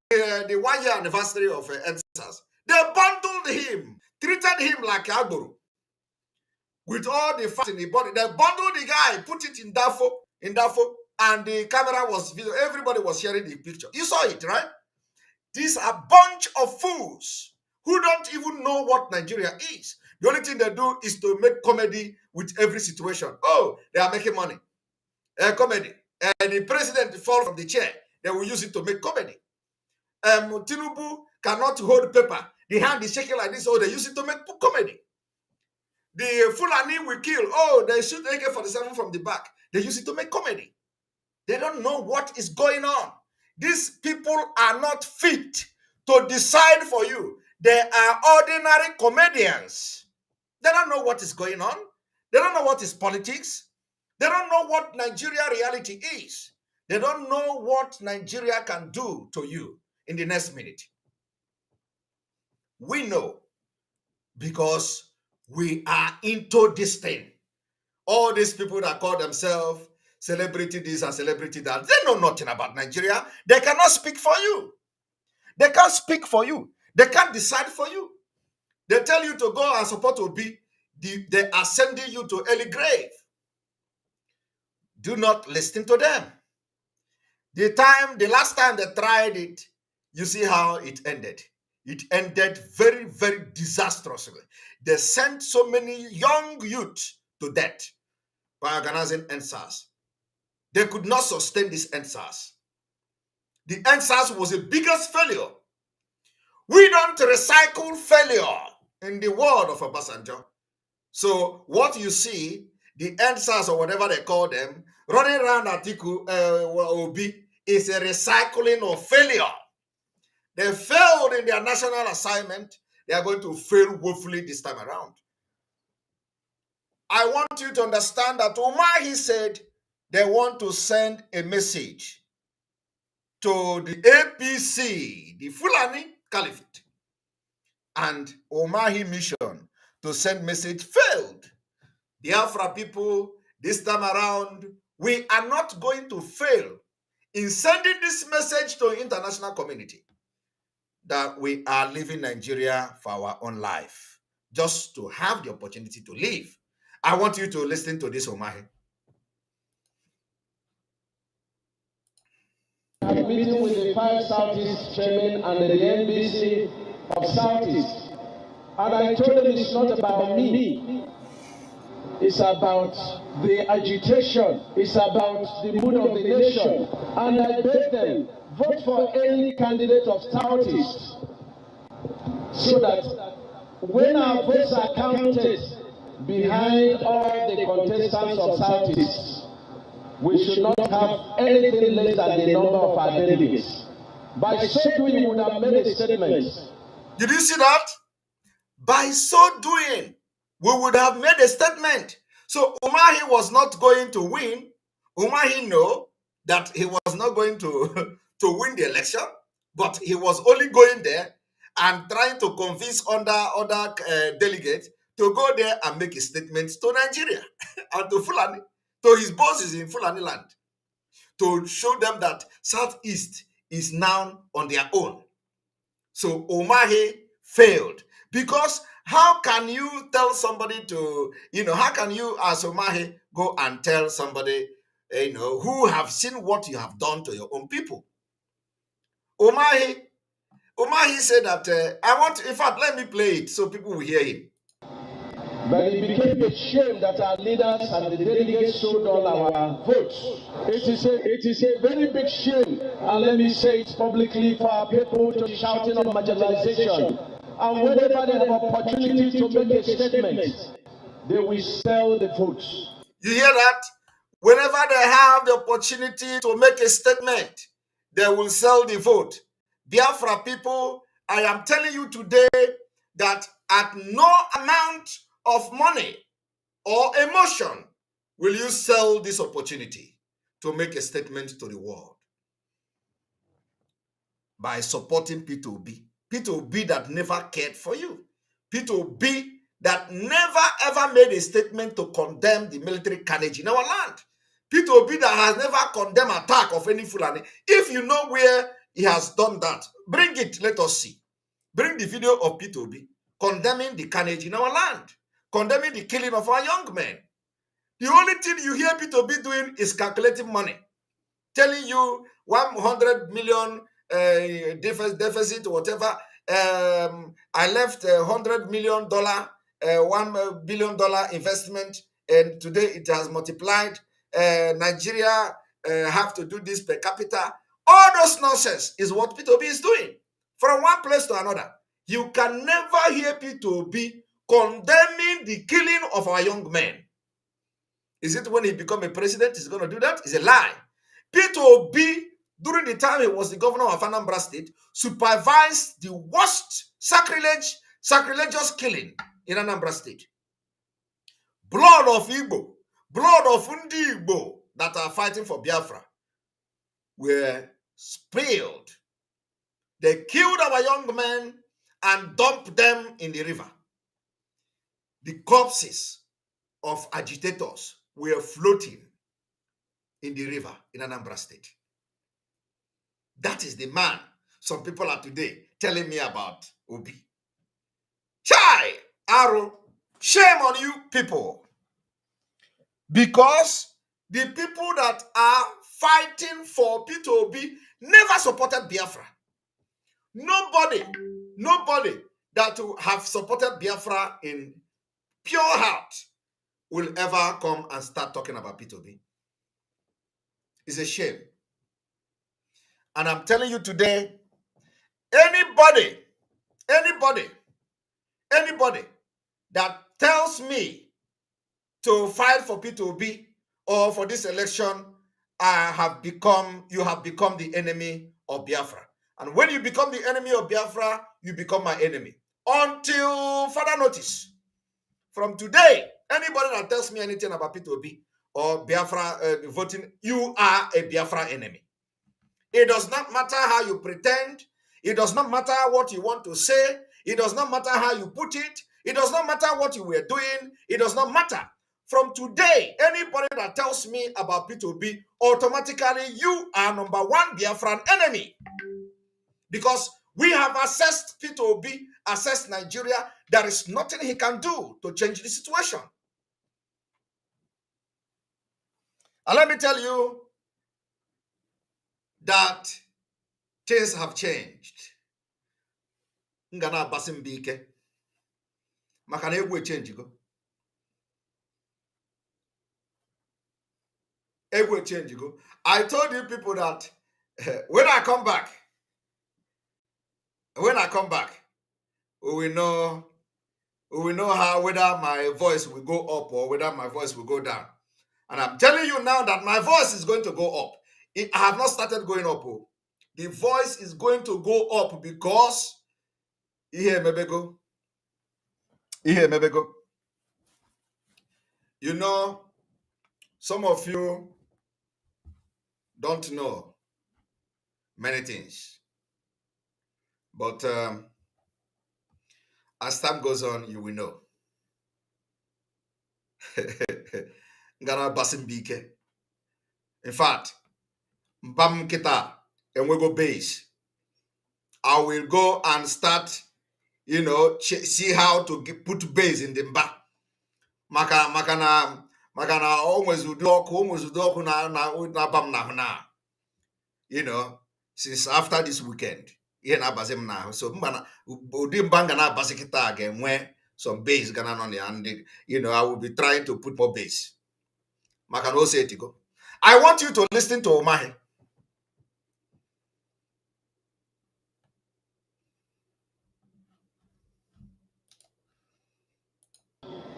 The 1 year anniversary of NSAS. They bundled him, treated him like Agboro. With all the fat in the body. They bundled the guy, put it in Dafo, and the camera was video. Everybody was sharing the picture. You saw it, right? These are a bunch of fools who don't even know what Nigeria is. The only thing they do is to make comedy with every situation. Oh, they are making money. Comedy. And the president fall from the chair. They will use it to make comedy. Tinubu cannot hold paper. The hand is shaking like this. Oh, they use it to make comedy. The Fulani will kill. Oh, they shoot AK-47 from the back. They use it to make comedy. They don't know what is going on. These people are not fit to decide for you. They are ordinary comedians. They don't know what is going on. They don't know what is politics. They don't know what Nigeria reality is. They don't know what Nigeria can do to you in the next minute. We know because we are into this thing. All these people that call themselves celebrity this and celebrity that, they know nothing about Nigeria. They cannot speak for you. They can't speak for you. They can't decide for you. They tell you to go and support Obi. They are sending you to early grave. Do not listen to them. The last time they tried it, you see how it ended. It ended very, very disastrously. They sent so many young youth to death by organizing EndSARS. They could not sustain this EndSARS. The EndSARS was the biggest failure. We don't recycle failure in the world of Obasanjo. So what you see, the EndSARS or whatever they call them, running around Atiku Obi is a recycling of failure. They failed in their national assignment. They are going to fail woefully this time around. I want you to understand that Umahi said they want to send a message to the APC, the Fulani Caliphate, and Umahi mission to send message failed. Biafra people, this time around, we are not going to fail in sending this message to the international community that we are living Nigeria for our own life, just to have the opportunity to live. I want you to listen to this, Umahi. I'm meeting with the 5 Southeast chairman and the NBC of Southeast. And I told them it's not about me. It's about the agitation. It's about the mood of the nation. And I beg them, vote for any candidate of Southeast so that when our votes are counted behind all the contestants of Southeast, we should not have anything less than the number of our delegates. By so doing, we would have made a statement. Did you see that? By so doing, we would have made a statement. So Umahi was not going to win. Umahi knew that he was not going to win the election, but he was only going there and trying to convince other delegates to go there and make a statement to Nigeria and to Fulani, to his bosses in Fulani land, to show them that Southeast is now on their own. So Umahi failed, because how can you tell somebody to, how can you as Umahi go and tell somebody, who have seen what you have done to your own people? Umahi said that, in fact, let me play it so people will hear him. But it became a shame that our leaders and the delegates showed all our votes. It is a very big shame, and let me say it publicly, for our people to be shouting on marginalization. And whenever they have opportunity to make a statement, they will sell the votes. You hear that? Whenever they have the opportunity to make a statement, they will sell the vote. Biafra people, I am telling you today that at no amount of money or emotion will you sell this opportunity to make a statement to the world by supporting P2B. P2B that never cared for you. P2B that never ever made a statement to condemn the military carnage in our land. P2B that has never condemned attack of any Fulani. If you know where he has done that, bring it, let us see. Bring the video of P2B condemning the carnage in our land, condemning the killing of our young men. The only thing you hear P2B doing is calculating money, telling you 100 million deficit, whatever. I left $100 million, $1 billion investment, and today it has multiplied. Nigeria have to do this per capita. All those nonsense is what P2B is doing from one place to another. You can never hear P2B condemning the killing of our young men. Is it when he become a president he's going to do that? It's a lie. P2B, during the time he was the governor of Anambra State, supervised the worst sacrilegious killing in Anambra State. Blood of Igbo, blood of Ndi Igbo that are fighting for Biafra were spilled. They killed our young men and dumped them in the river. The corpses of agitators were floating in the river in Anambra State. That is the man some people are today telling me about Obi. Chai, Arrow, shame on you people. Because the people that are fighting for P2B never supported Biafra. Nobody that have supported Biafra in pure heart will ever come and start talking about P2B. It's a shame. And I'm telling you today, anybody that tells me to fight for P2B or for this election, you have become the enemy of Biafra. And when you become the enemy of Biafra, you become my enemy. Until further notice. From today, anybody that tells me anything about P2B or Biafra voting, you are a Biafra enemy. It does not matter how you pretend. It does not matter what you want to say. It does not matter how you put it. It does not matter what you were doing. It does not matter. From today, anybody that tells me about P2B, automatically you are number one Biafran enemy. Because we have assessed P2B, assessed Nigeria. There is nothing he can do to change the situation. And let me tell you that things have changed. Ngana Basimbike. Makana egwu change go. Egwu change go. I told you people that when I come back, we will know how whether my voice will go up or whether my voice will go down. And I'm telling you now that my voice is going to go up. I have not started going up. The voice is going to go up because Ihe Mebego. You know, some of you don't know many things. But as time goes on, you will know. Ngana Basimbike. In fact, Mbam Kita and we go base. I will go and start, see how to put base in the back. Makana always udoku na. Since after this weekend. So Udimbanga na basikita again when some base gonna on and I will be trying to put more base. Makano say it go. I want you to listen to Umahi.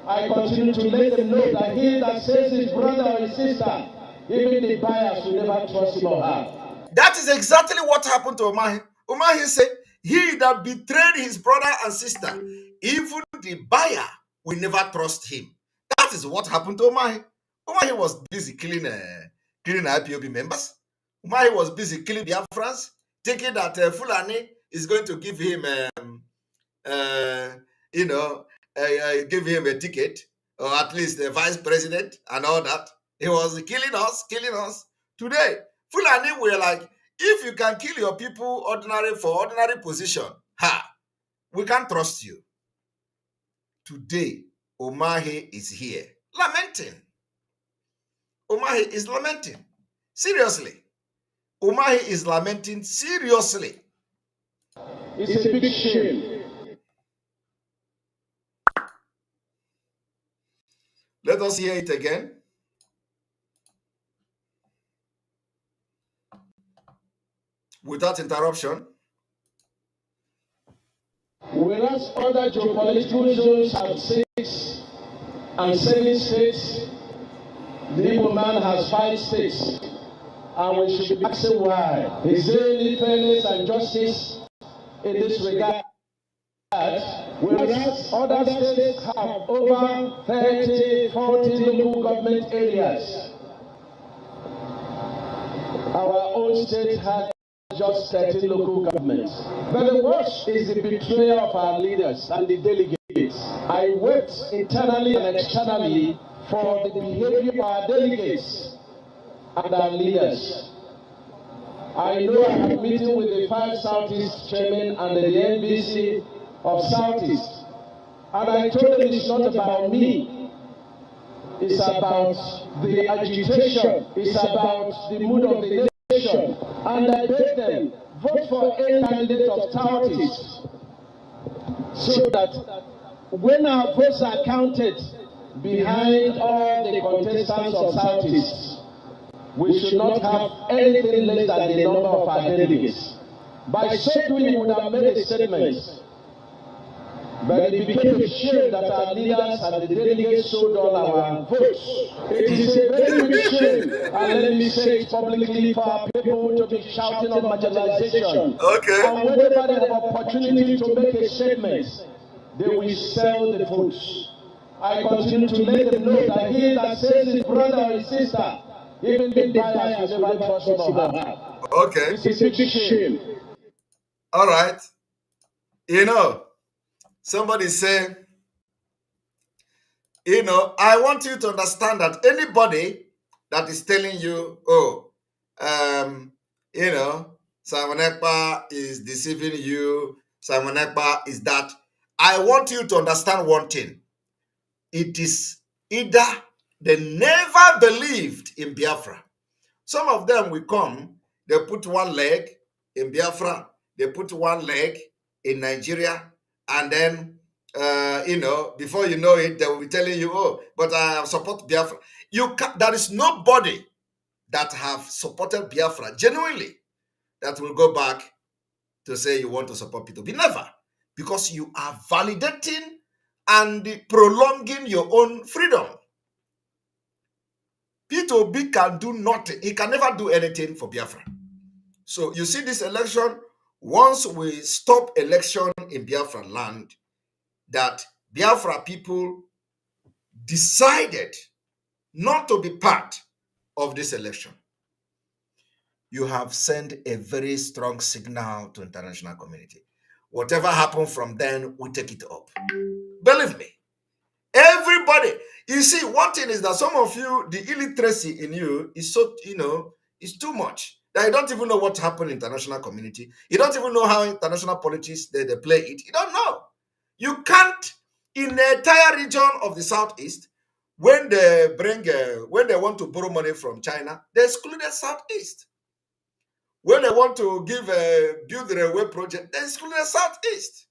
I continue to let them know that he that says his brother or his sister, even the buyers will never trust him or her. That is exactly what happened to Umahi. Umahi said, he that betrayed his brother and sister, even the buyer will never trust him. That is what happened to Umahi. Umahi was busy killing IPOB members. Umahi was busy killing Biafrans, thinking that Fulani is going to give him, give him a ticket, or at least the vice president and all that. He was killing us. Today, Fulani were like, if you can kill your people for ordinary position, we can't trust you. Today, Umahi is here, lamenting. Umahi is lamenting. Seriously. Umahi is lamenting seriously. It's a big shame. Let us hear it again. Without interruption. Whereas other geopolitical zones have 6 and 7 states, the Igbo man has 5 states. And we should be asking why. Is there any fairness and justice in this regard? Whereas other states have over 30, 40 local government areas. Our own state has just 30 local governments. But the worst is the betrayal of our leaders and the delegates. I wept internally and externally for the behavior of our delegates and our leaders. I know I am meeting with the 5 Southeast chairmen and the NBC of Southeast. And I told them it's not about me. It's about the agitation. It's about the mood of the nation. And I beg them, vote for a candidate of Southeast. So that when our votes are counted, behind all the contestants of Southeast, we should not have anything less than the number of our delegates. By so doing, we would have made a statement. But it became a shame that our leaders and the delegates sold all our votes. It is a very big shame, and let me say it publicly, for our people to be shouting on marginalization. Okay. And whenever they have opportunity to make a statement, they will sell the votes. I continue to let them know that he that says his brother or his sister, even the bias will never trust him or her. Okay. It's a big shame. All right. You know, somebody say, you know, I want you to understand that anybody that is telling you, oh, you know, Simon Ekpa is deceiving you, Simon Ekpa is that, I want you to understand one thing. It is either they never believed in Biafra. Some of them will come, they put one leg in Biafra, they put one leg in Nigeria, and then, you know, before you know it, they will be telling you, oh, but I support Biafra. There is nobody that have supported Biafra genuinely that will go back to say you want to support P2P. Never. Because you are validating and prolonging your own freedom. P2P can do nothing. He can never do anything for Biafra. So you see this election, once we stop election in Biafra land, that Biafra people decided not to be part of this election, you have sent a very strong signal to international community. Whatever happened from then, we take it up. Believe me. Everybody, you see, one thing is that some of you, the illiteracy in you is so, you know, it's too much. That you don't even know what happened in international community. You don't even know how international politics, they play it. You don't know. You can't, in the entire region of the Southeast, when they want to borrow money from China, they excluded Southeast. When they want to build the railway project, they excluded Southeast.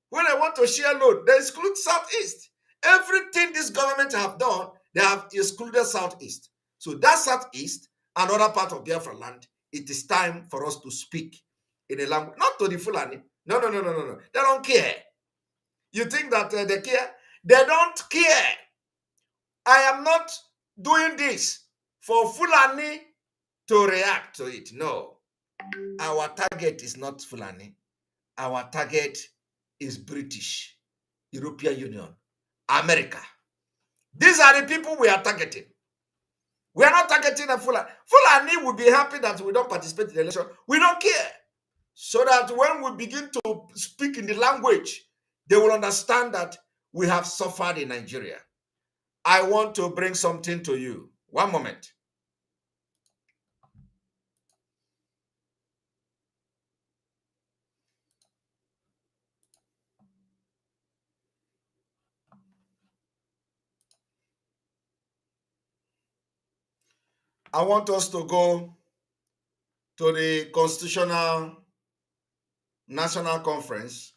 When they want to share load, they exclude Southeast. Everything this government have done, they have excluded Southeast. So that Southeast and other part of Biafra land, it is time for us to speak in a language, not to the Fulani. No. They don't care. You think that they care? They don't care. I am not doing this for Fulani to react to it. No. Our target is not Fulani. Our target is British, European Union, America. These are the people we are targeting. We are not targeting a Fulani. Fulani will be happy that we don't participate in the election. We don't care. So that when we begin to speak in the language, they will understand that we have suffered in Nigeria. I want to bring something to you. One moment. I want us to go to the Constitutional National Conference,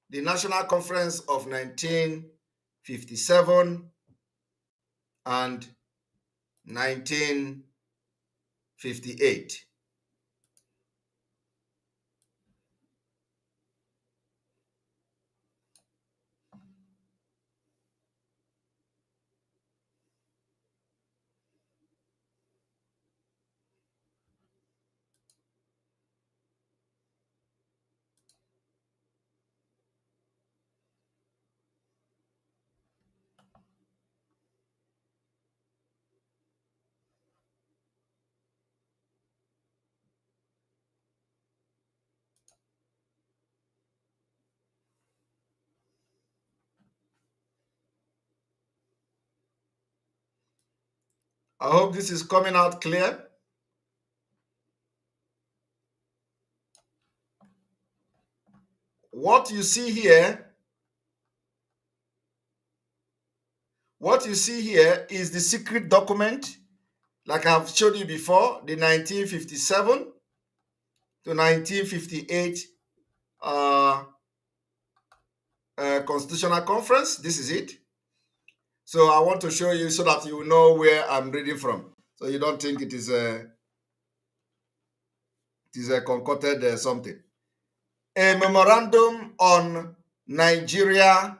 the National Conference of 1957 and 1958. I hope this is coming out clear. What you see here is the secret document, like I've showed you before, the 1957 to 1958 Constitutional Conference. This is it. So I want to show you so that you know where I'm reading from. So you don't think it is a concocted something. A memorandum on Nigeria's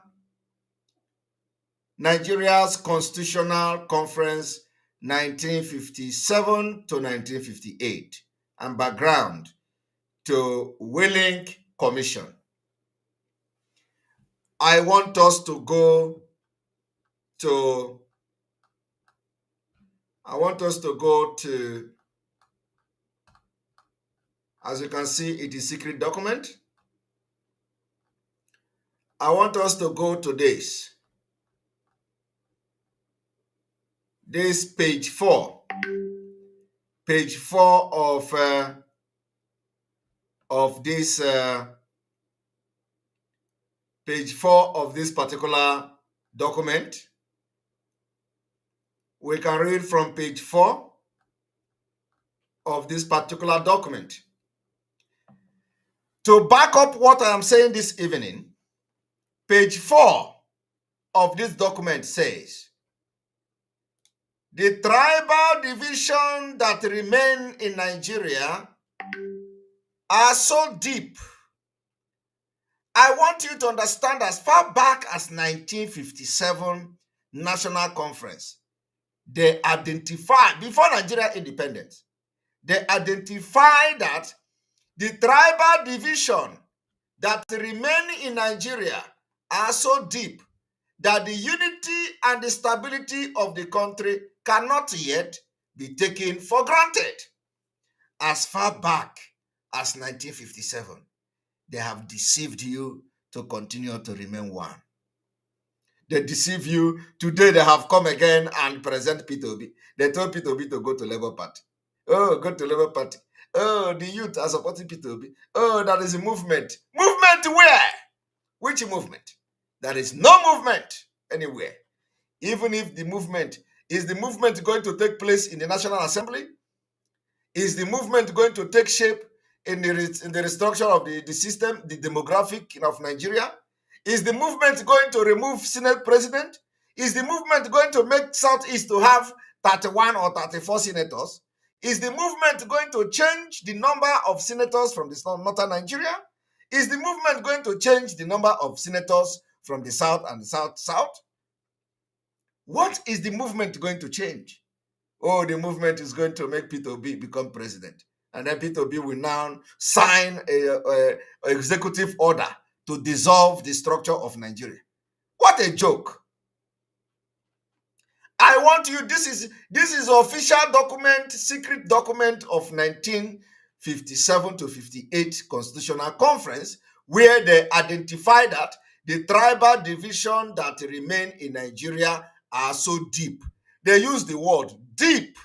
Constitutional Conference 1957 to 1958 and background to Willink Commission. I want us to go to as you can see, it is secret document. I want us to go to this page 4 of this page 4 of this particular document. We can read from page 4 of this particular document. To back up what I am saying this evening, page 4 of this document says, the tribal division that remain in Nigeria are so deep. I want you to understand, as far back as 1957 National Conference, they identified, before Nigeria independence, they identified that the tribal division that remain in Nigeria are so deep that the unity and the stability of the country cannot yet be taken for granted. As far back as 1957, they have deceived you to continue to remain one. They deceive you. Today they have come again and present Peter Obi. They told Peter Obi to go to Labour Party. Oh, go to Labour Party. Oh, the youth are supporting Peter Obi. Oh, that is a movement. Movement where? Which movement? There is no movement anywhere. Even if the movement, is the movement going to take place in the National Assembly? Is the movement going to take shape in the restructure of the system, the demographic of Nigeria? Is the movement going to remove Senate President? Is the movement going to make Southeast to have 31 or 34 senators? Is the movement going to change the number of senators from the northern Nigeria? Is the movement going to change the number of senators from the south and the south-south? What is the movement going to change? Oh, the movement is going to make Peter Obi become president. And then Peter Obi will now sign an executive order to dissolve the structure of Nigeria. What a joke. I want you, this is official document, secret document of 1957 to 58 Constitutional Conference, where they identify that the tribal division that remain in Nigeria are so deep. They use the word deep.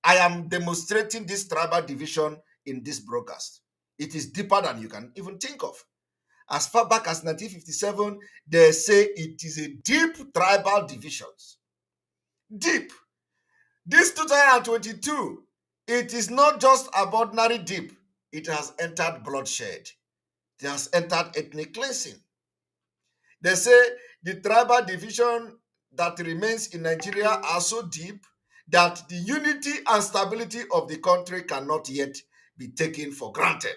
I am demonstrating this tribal division in this broadcast. It is deeper than you can even think of. As far back as 1957, they say it is a deep tribal divisions. Deep. This 2022, it is not just about ordinary deep. It has entered bloodshed. It has entered ethnic cleansing. They say the tribal division that remains in Nigeria are so deep that the unity and stability of the country cannot yet be taken for granted.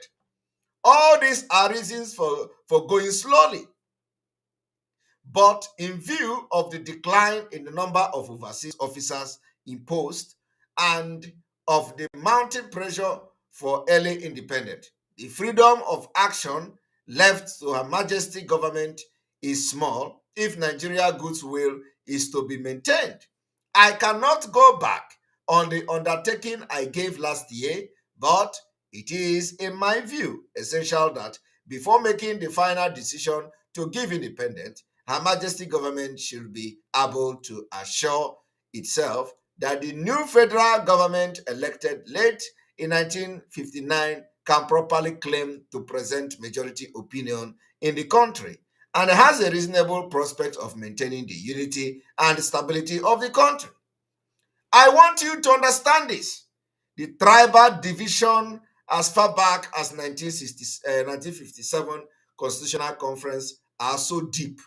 All these are reasons for going slowly. But in view of the decline in the number of overseas officers imposed and of the mounting pressure for early independence, the freedom of action left to Her Majesty government is small if Nigeria goodwill is to be maintained. I cannot go back on the undertaking I gave last year, but it is, in my view, essential that before making the final decision to give independence, Her Majesty government should be able to assure itself that the new federal government elected late in 1959 can properly claim to present majority opinion in the country and has a reasonable prospect of maintaining the unity and stability of the country. I want you to understand this. The tribal division as far back as 1957 Constitutional Conference are so deep.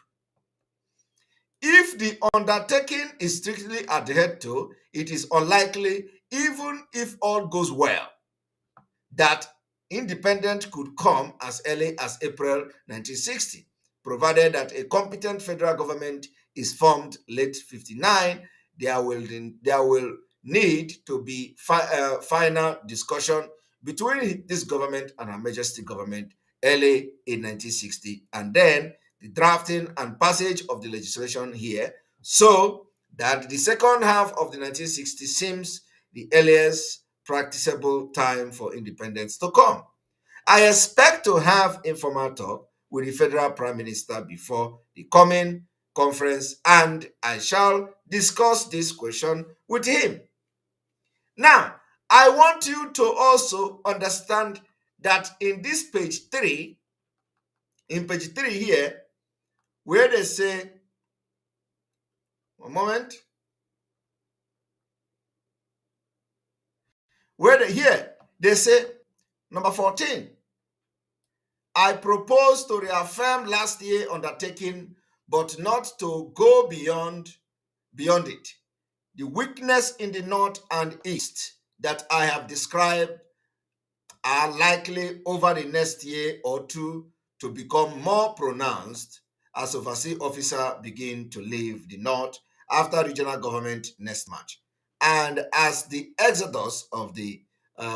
If the undertaking is strictly adhered to, it is unlikely, even if all goes well, that independence could come as early as April 1960, provided that a competent federal government is formed late 59. There will need to be final discussion between this government and Her Majesty government early in 1960, and then the drafting and passage of the legislation here, so that the second half of the 1960s seems the earliest practicable time for independence to come. I expect to have informal talk with the federal prime minister before the coming conference, and I shall discuss this question with him. Now, I want you to also understand that in this page 3, in page 3 here, where they say, one moment, here they say, number 14, I propose to reaffirm last year undertaking, but not to go beyond it. The weakness in the north and east that I have described are likely over the next year or two to become more pronounced as overseas officers begin to leave the north after regional government next March, and as the exodus of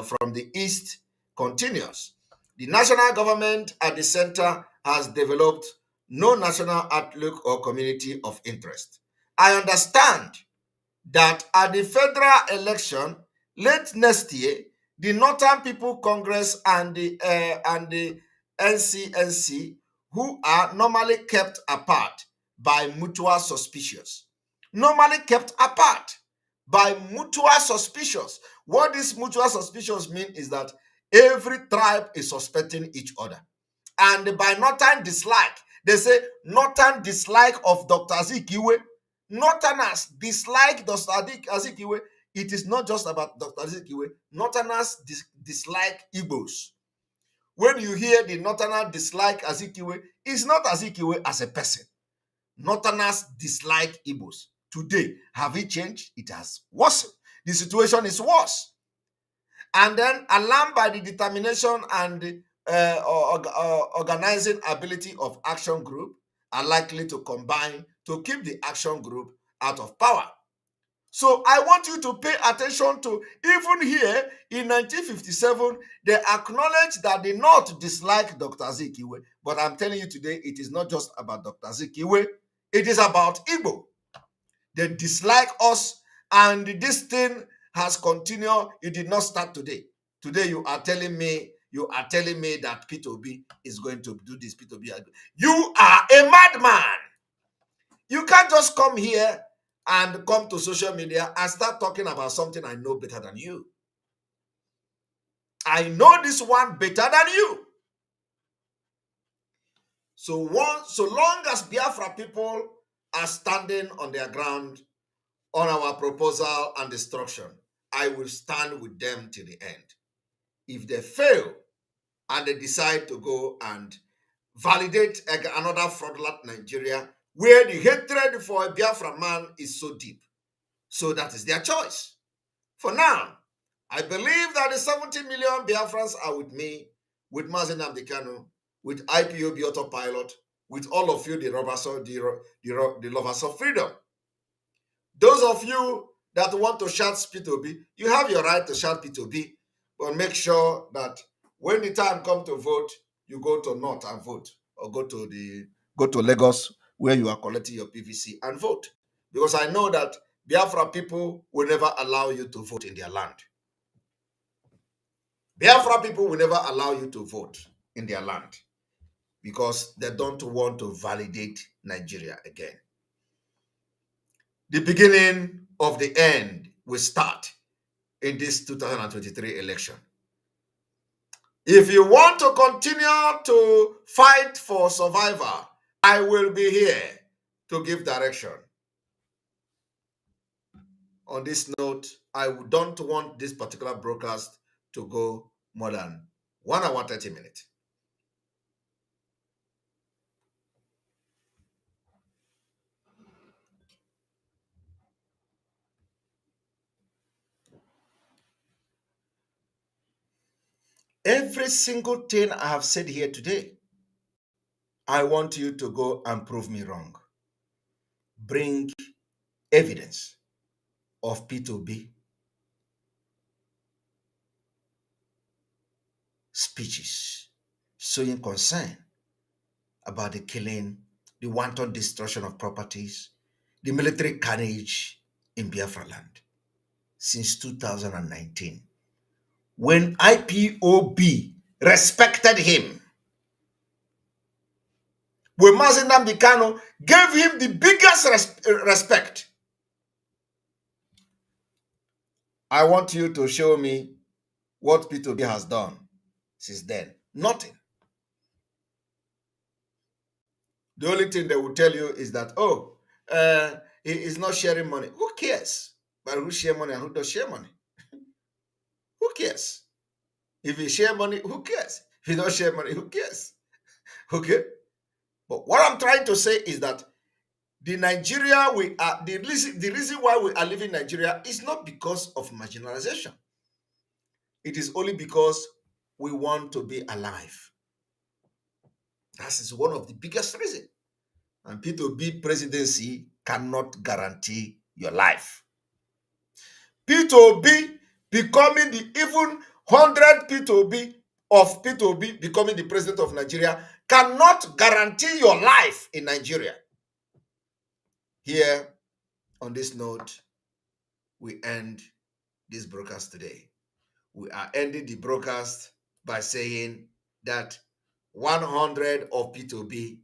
from the east continues. The national government at the center has developed no national outlook or community of interest. I understand that at the federal election late next year, the Northern People Congress and the NCNC, who are normally kept apart by mutual suspicions. Normally kept apart by mutual suspicions. What this mutual suspicions mean is that every tribe is suspecting each other. And by Northern dislike, they say Northern dislike of Dr. Azikiwe. Northerners dislike Dr. Azikiwe. It is not just about Dr. Azikiwe. Northerners dislike Igbos. When you hear the Northerners dislike Azikiwe, it's not Azikiwe as a person. Northerners dislike Igbos. Today, have it changed? It has worsened. The situation is worse. And then, alarmed by the determination and organizing ability of Action Group, are likely to combine to keep the Action Group out of power. So I want you to pay attention to, even here in 1957, they acknowledge that the North dislike Dr. Azikiwe, but I'm telling you today, it is not just about Dr. Azikiwe, it is about Igbo. They dislike us, and this thing has continued. It did not start today. Today you are telling me that Peter Obi is going to do this. Peter Obi, you are a madman. You can't just come here and come to social media and start talking about something I know better than you. I know this one better than you. So long as Biafra people are standing on their ground on our proposal and destruction, I will stand with them till the end. If they fail and they decide to go and validate another fraudulent Nigeria where the hatred for a Biafra man is so deep, so that is their choice. For now, I believe that the 70 million Biafrans are with me, with Mazi Nnamdi Kanu, with IPOB Autopilot, with all of you, the lovers of freedom. Those of you that want to shout P2B, you have your right to shout P2B, but make sure that when the time comes to vote, you go to North and vote, or go to Lagos where you are collecting your PVC and vote. Because I know that Biafra people will never allow you to vote in their land. Biafra people will never allow you to vote in their land because they don't want to validate Nigeria again. The beginning of the end will start in this 2023 election. If you want to continue to fight for survival, I will be here to give direction. On this note, I don't want this particular broadcast to go more than 1 hour, 30 minutes. Every single thing I have said here today, I want you to go and prove me wrong. Bring evidence of P2B speeches showing concern about the killing, the wanton destruction of properties, the military carnage in Biafra land since 2019, when IPOB respected him, when Mazi Nnamdi Kanu gave him the biggest respect. I want you to show me what P2B has done since then. Nothing. The only thing they will tell you is that, oh, he is not sharing money. Who cares? But who share money and who does share money? Who cares? If he share money, who cares? If he don't share money, who cares? Okay? But what I'm trying to say is that the Nigeria we are, the reason why we are living in Nigeria is not because of marginalization. It is only because we want to be alive. That is one of the biggest reasons. And P2B presidency cannot guarantee your life. P2B becoming the even 100 P2B of P2B becoming the president of Nigeria cannot guarantee your life in Nigeria. Here, on this note, we end this broadcast today. We are ending the broadcast by saying that 100 of P2B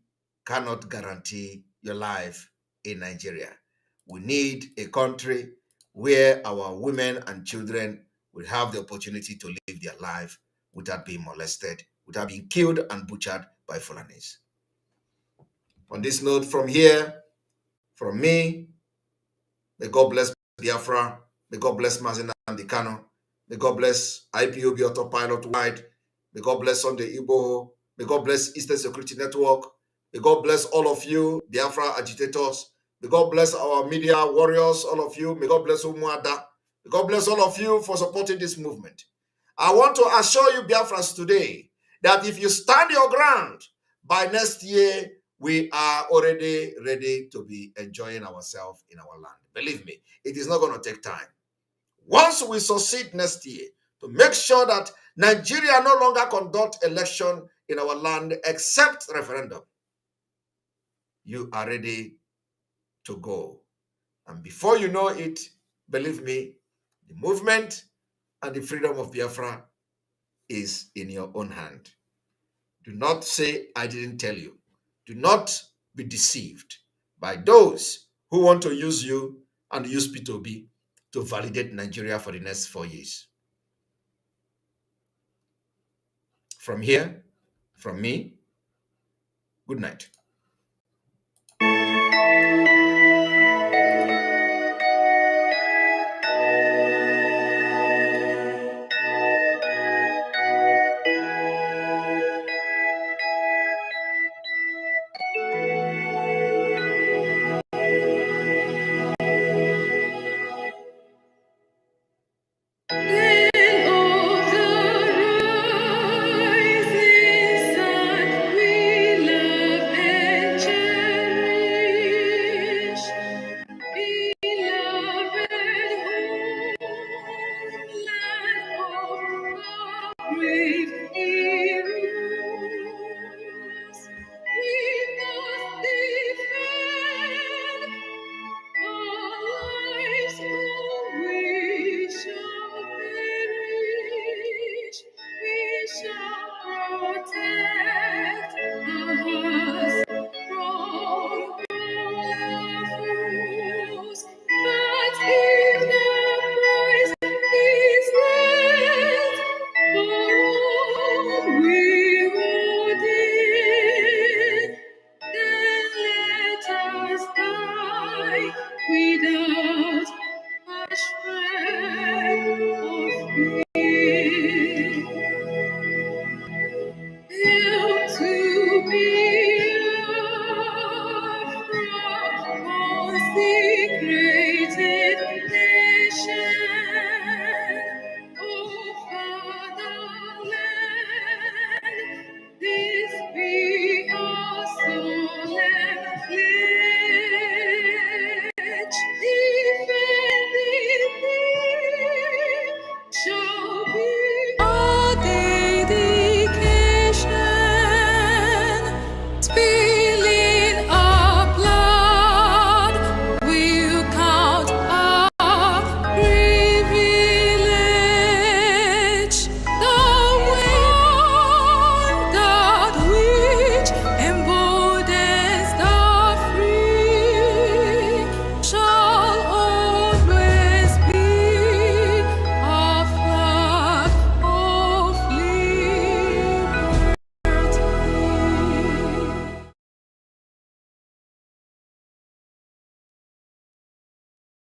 cannot guarantee your life in Nigeria. We need a country where our women and children will have the opportunity to live their life without being molested, without being killed and butchered by Fulanis. On this note, from here, from me, may God bless Biafra, may God bless Mazi Nnamdi Kanu, may God bless IPOB Autopilot Wide, may God bless Sunday Igboho, may God bless Eastern Security Network, may God bless all of you, Biafra agitators, may God bless our media warriors, all of you, may God bless Umuada, may God bless all of you for supporting this movement. I want to assure you, Biafrans, today, that if you stand your ground, by next year, we are already ready to be enjoying ourselves in our land. Believe me, it is not going to take time. Once we succeed next year to make sure that Nigeria no longer conduct election in our land except referendum, you are ready to go. And before you know it, believe me, the movement and the freedom of Biafra is in your own hand. Do not say I didn't tell you. Do not be deceived by those who want to use you and use P2B to validate Nigeria for the next 4 years. From here, from me, good night.